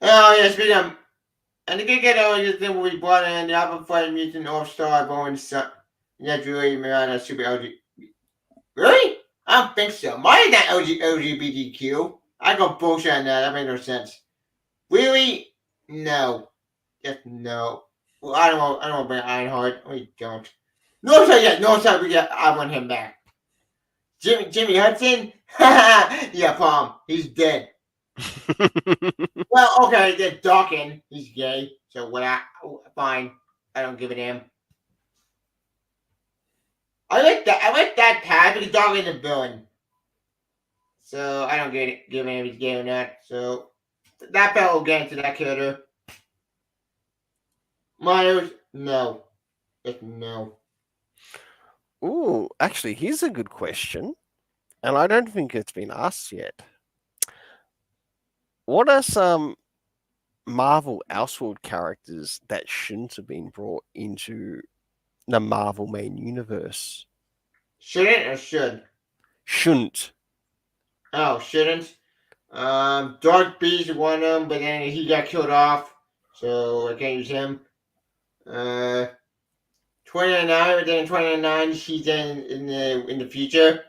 Oh, yeah, speaking of. And the good get over this thing we brought in the Alpha Flight Mutant North Star going that's really Miranda Super LG. Really? I don't think so. Mine is not LGBTQ. I go bullshit on that. That makes no sense. Really? No. Just no. Well, I don't know. I don't want to bring Ironheart. We don't. No, sorry. Yeah, no, sorry. Yeah, I want him back. Jimmy Hudson? Yeah, Palm. He's dead. Well, okay, then Dawkins. He's gay. So what? Fine. I don't give a damn. I like that. I like that pad because Dawkins is a villain. So I don't give a damn if he's gay or not. So that fellow will get into that character. Myers, no. Just no. Ooh, actually, here's a good question, and I don't think it's been asked yet. What are some Marvel Elseworld characters that shouldn't have been brought into the Marvel main universe? Shouldn't or should? Shouldn't. Oh, shouldn't. Dark Beast one of them, but then he got killed off, so I can't use him. 2099, but then in 2099 he's in the future.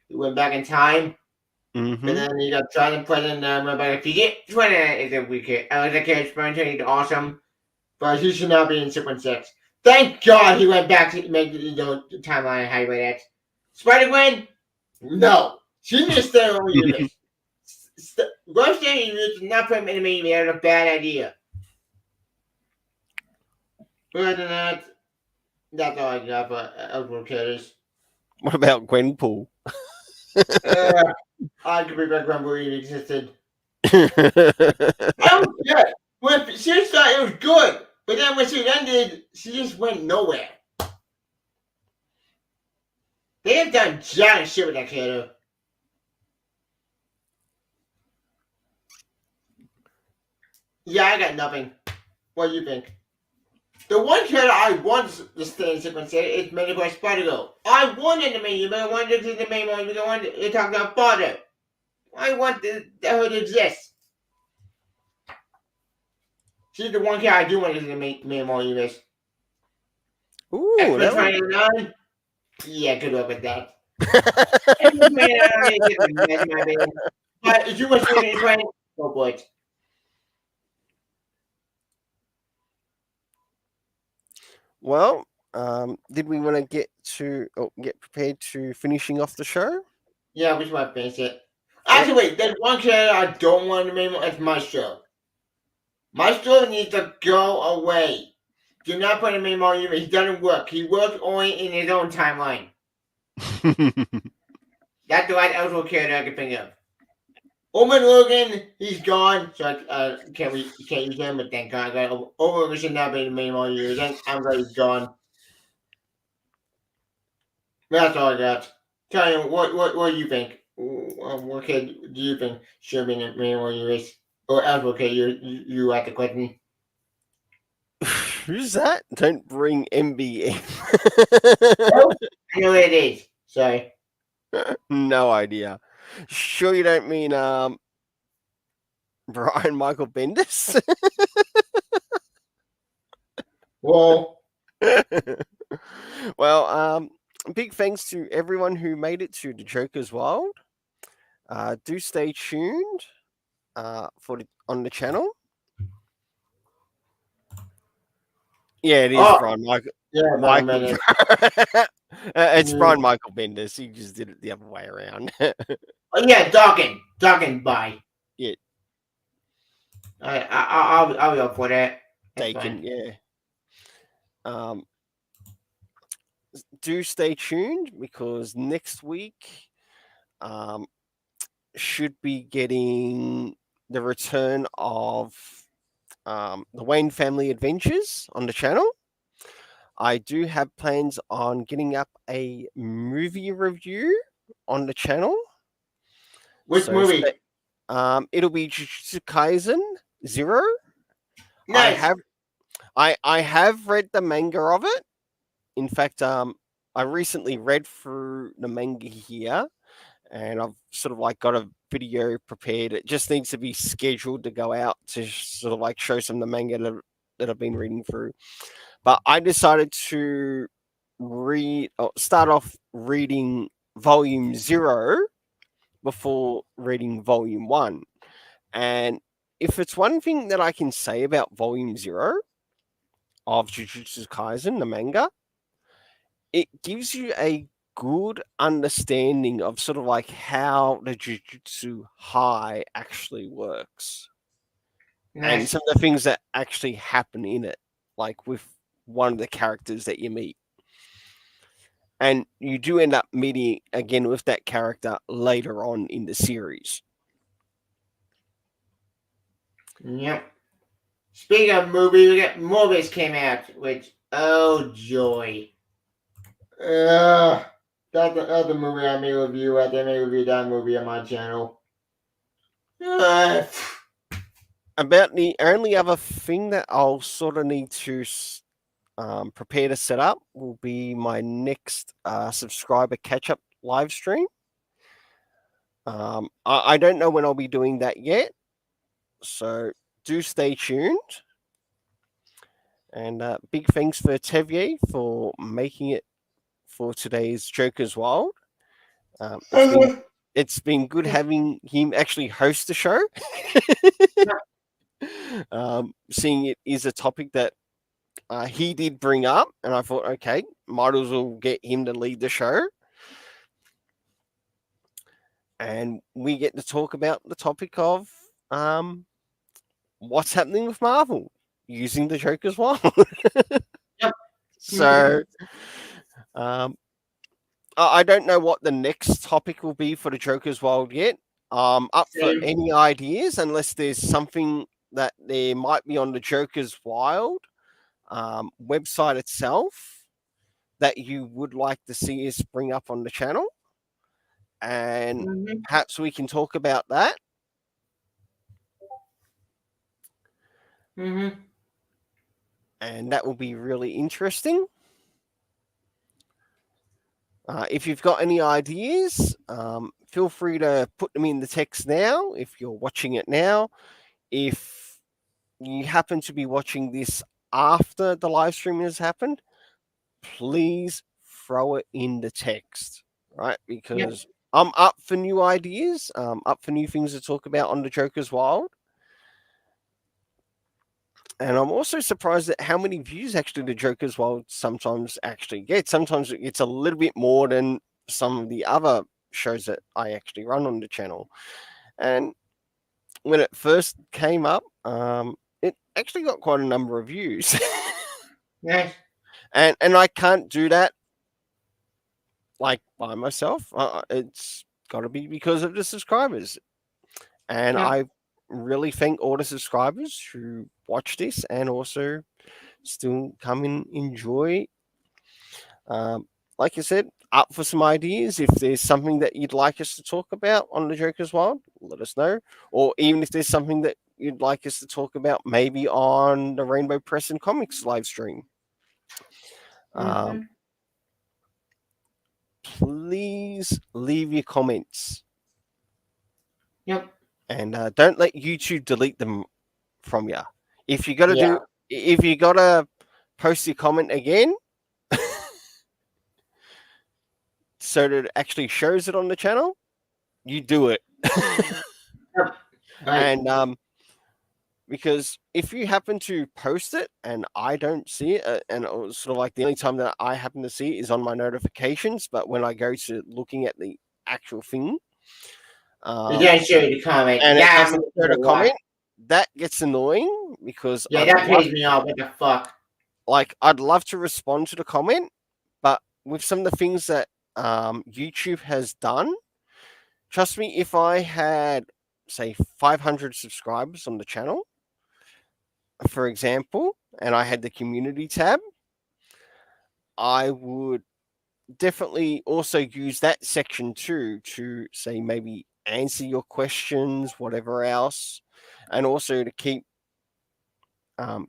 He went back in time. Mm-hmm. And then you got Jonathan President went back in the future. 2099 is a weak kid. I like that kid. He's awesome, but he should not be in 616. Thank God he went back to make the timeline highway X. Spider-Gwen? No. She needs to stay on the universe. Go stay in the universe and not put him in the main universe. That's a bad idea. But other than that, that's all I got for eligible characters. What about Gwenpool? I could be back when we existed. mm-hmm. I don't get it. When she thought it was good, but then when she ended, she just went nowhere. They have done giant shit with that character. Yeah, I got nothing. What do you think? The one character I want to stay in sequence is made by Spider-Girl. I wanted the main, but I wanted to the main one because I wanted to talk about father. I want her to exist. She's the one character I do want to the main one universe. Ooh, X-Men that 29? Yeah, good luck with that. would... But if you want to go for it. Well, did we want to get prepared to finishing off the show? Yeah, we should might finish it. Yep. Actually, wait. There's one character I don't want to name. It's Maestro. Maestro needs to go away. Do not put him in my universe. He doesn't work. He works only in his own timeline. That's the right eligible character I can think of. Owen Logan, he's gone, so I can't use him. But thank God, Owen Logan should not be the main one years. I'm glad he's gone. That's all I got. Tell you what do you think? What kid do you think should be the main one years? Or eligible kid? You at the question. Who's that? Don't bring MBM. Oh, I know it is. Sorry. No idea. Sure, you don't mean Brian Michael Bendis? Well, Well, big thanks to everyone who made it to the Joker's Wild. Do stay tuned on the channel. Yeah, it is oh Brian Michael. yeah, my Michael. minute. It's Brian Michael Bendis. He just did it the other way around. Oh yeah, Dawkins. Bye. Yeah, I'll be up for that. That's Dakin. fine. Yeah. Um, do stay tuned because next week um, should be getting the return of the Wayne Family Adventures on the channel. I do have plans on getting up a movie review on the channel. Which movie? It'll be Jujutsu Kaisen Zero. Nice. I have read the manga of it. In fact, I recently read through the manga here, and I've sort of like got a video prepared. It just needs to be scheduled to go out to sort of like show some of the manga that I've been reading through. But I decided to start off reading volume 0 before reading volume 1. And if it's one thing that I can say about volume 0 of Jujutsu Kaisen, the manga, it gives you a good understanding of sort of like how the Jujutsu High actually works and Nice. some of the things that actually happen in it, like with one of the characters that you meet. And you do end up meeting again with that character later on in the series. Yep. Speaking of movie, we got Morbius came out, which oh joy. That's the other movie I may review. I may review that movie on my channel. About the only other thing that I'll sort of need to prepare to set up will be my next subscriber catch up live stream. I don't know when I'll be doing that yet, so do stay tuned. And big thanks for Tevier for making it for today's Joker's Wild. It's been good having him actually host the show. Seeing it is a topic that he did bring up, and I thought, okay, might as well get him to lead the show. And we get to talk about the topic of what's happening with Marvel using the Joker's Wild. Yep. So, I don't know what the next topic will be for the Joker's Wild yet. Up for any ideas, unless there's something that there might be on the Joker's Wild website itself that you would like to see us bring up on the channel. And perhaps we can talk about that. And that will be really interesting. If you've got any ideas, feel free to put them in the text now if you're watching it now. If you happen to be watching this after the live stream has happened, please throw it in the text, right? Because I'm up for new ideas, up for new things to talk about on the Joker's Wild. And I'm also surprised at how many views actually the Joker's Wild sometimes actually gets. Sometimes it gets a little bit more than some of the other shows that I actually run on the channel. And when it first came up, it actually got quite a number of views. Yes. and I can't do that like by myself. It's got to be because of the subscribers. And Yep. I really thank all the subscribers who watch this and also still come and enjoy. Um, like I said, up for some ideas. If there's something that you'd like us to talk about on the Joker's Wild, let us know. Or even if there's something that you'd like us to talk about, maybe on the Rainbow Press and Comics live stream. Mm-hmm. Please leave your comments Yep. and don't let YouTube delete them from you. If you got to Yeah. if you got to post your comment again, so that it actually shows it on the channel, you do it. Yep. Right. And because if you happen to post it and I don't see it, and it was sort of like the only time that I happen to see it is on my notifications, but when I go to looking at the actual thing, It doesn't show you the comment. and it That's doesn't show the comment, that gets annoying because Yeah, that pisses me off. What the fuck? I'd love to respond to the comment, but with some of the things that YouTube has done, trust me, if I had say 500 subscribers on the channel, for example, and I had the community tab, I would definitely also use that section too to say maybe answer your questions, whatever else, and also to keep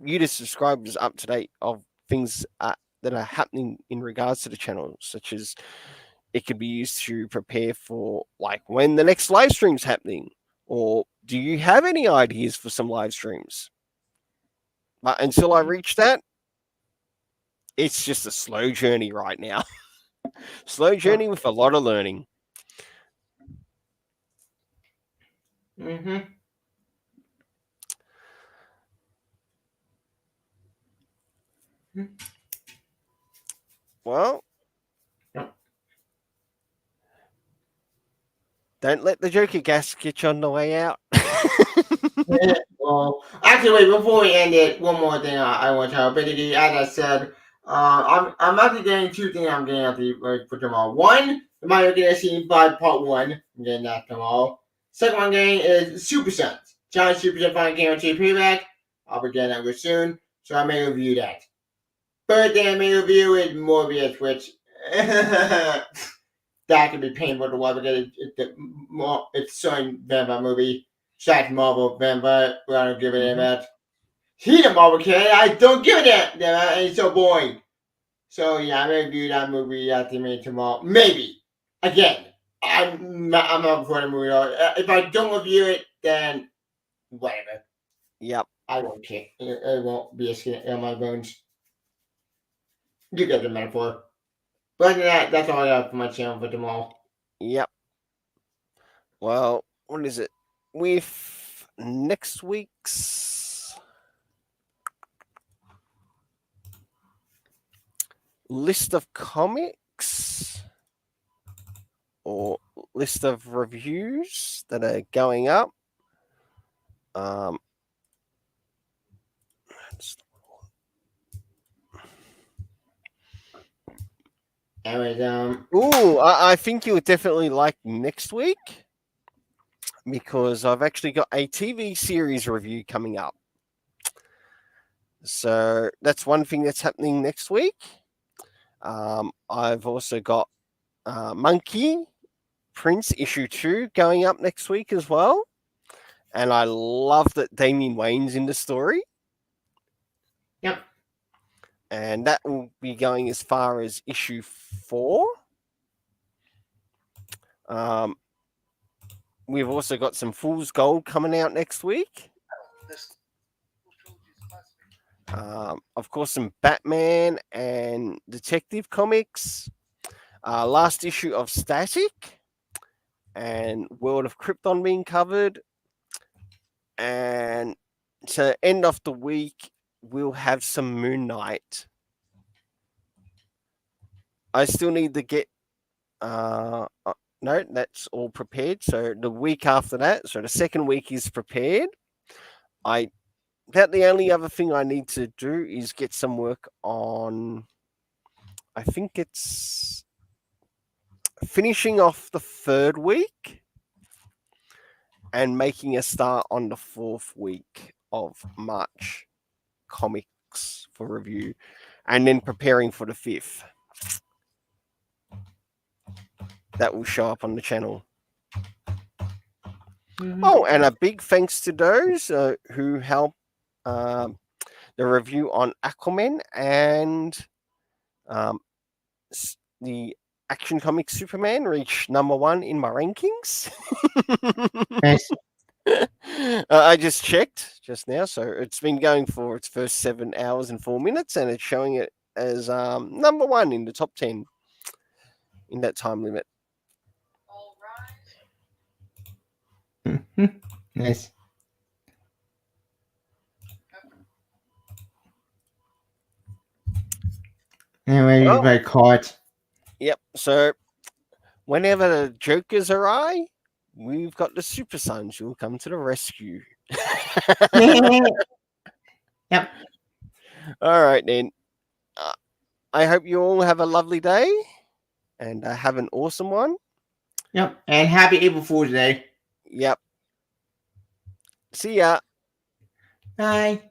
you, the subscribers, up to date of things that are happening in regards to the channel, such as it could be used to prepare for like when the next live stream's happening, or do you have any ideas for some live streams? But until I reach that, it's just a slow journey right now. Slow journey with a lot of learning. Mm-hmm. Well, don't let the Joker gas get you on the way out. Well, actually, wait. Before we end it, one more thing I want to tell. Basically, as I said, I'm actually getting two things. I'm getting out for tomorrow. One, the Mario Galaxy 5 Part 1. I'm getting that tomorrow. Second one getting is Super Sons. Giant Super Sons Final Guarantee Payback. I'll be getting that real soon, so I may review that. Third thing I may review is Morbius, which that could be painful to watch because it's showing vampire movie. Shaq Marvel vampire, but I don't give a damn that. He's a Marvel character, I don't give a damn, and it's so boring. So yeah, I may review that movie at the minute tomorrow. Maybe. Again, I'm not for the movie. If I don't review it, then whatever. Yep. I won't care. It won't be a skin on my bones. You get the metaphor. But other than that, that's all I got for my channel for tomorrow. Yep. Well, what is it? With next week's list of comics or list of reviews that are going up. Anyways, I think you would definitely like next week because I've actually got a TV series review coming up. So that's one thing that's happening next week. I've also got Monkey Prince issue 2 going up next week as well. And I love that Damian Wayne's in the story. Yep. And that will be going as far as issue 4. We've also got some Fool's Gold coming out next week. Of course, some Batman and Detective Comics. Last issue of Static and World of Krypton being covered. And to end off the week, we'll have some Moon Knight. I still need to get. No, that's all prepared. So the week after that, so the second week is prepared. That the only other thing I need to do is get some work on. I think it's finishing off the third week and making a start on the fourth week of March comics for review, and then preparing for the fifth. That will show up on the channel. Oh, and a big thanks to those who helped the review on Aquaman and the Action Comics Superman reached #1 in my rankings. Nice. I just checked just now, so it's been going for its first 7 hours and 4 minutes, and it's showing it as #1 in the top 10 in that time limit. Nice. Anyway, Well, by caught. Yep. So whenever the Jokers arrive, we've got the Super Sons who will come to the rescue. Yep. All right, then. I hope you all have a lovely day and have an awesome one. Yep. And happy April Fool's Day. Yep. See ya. Bye.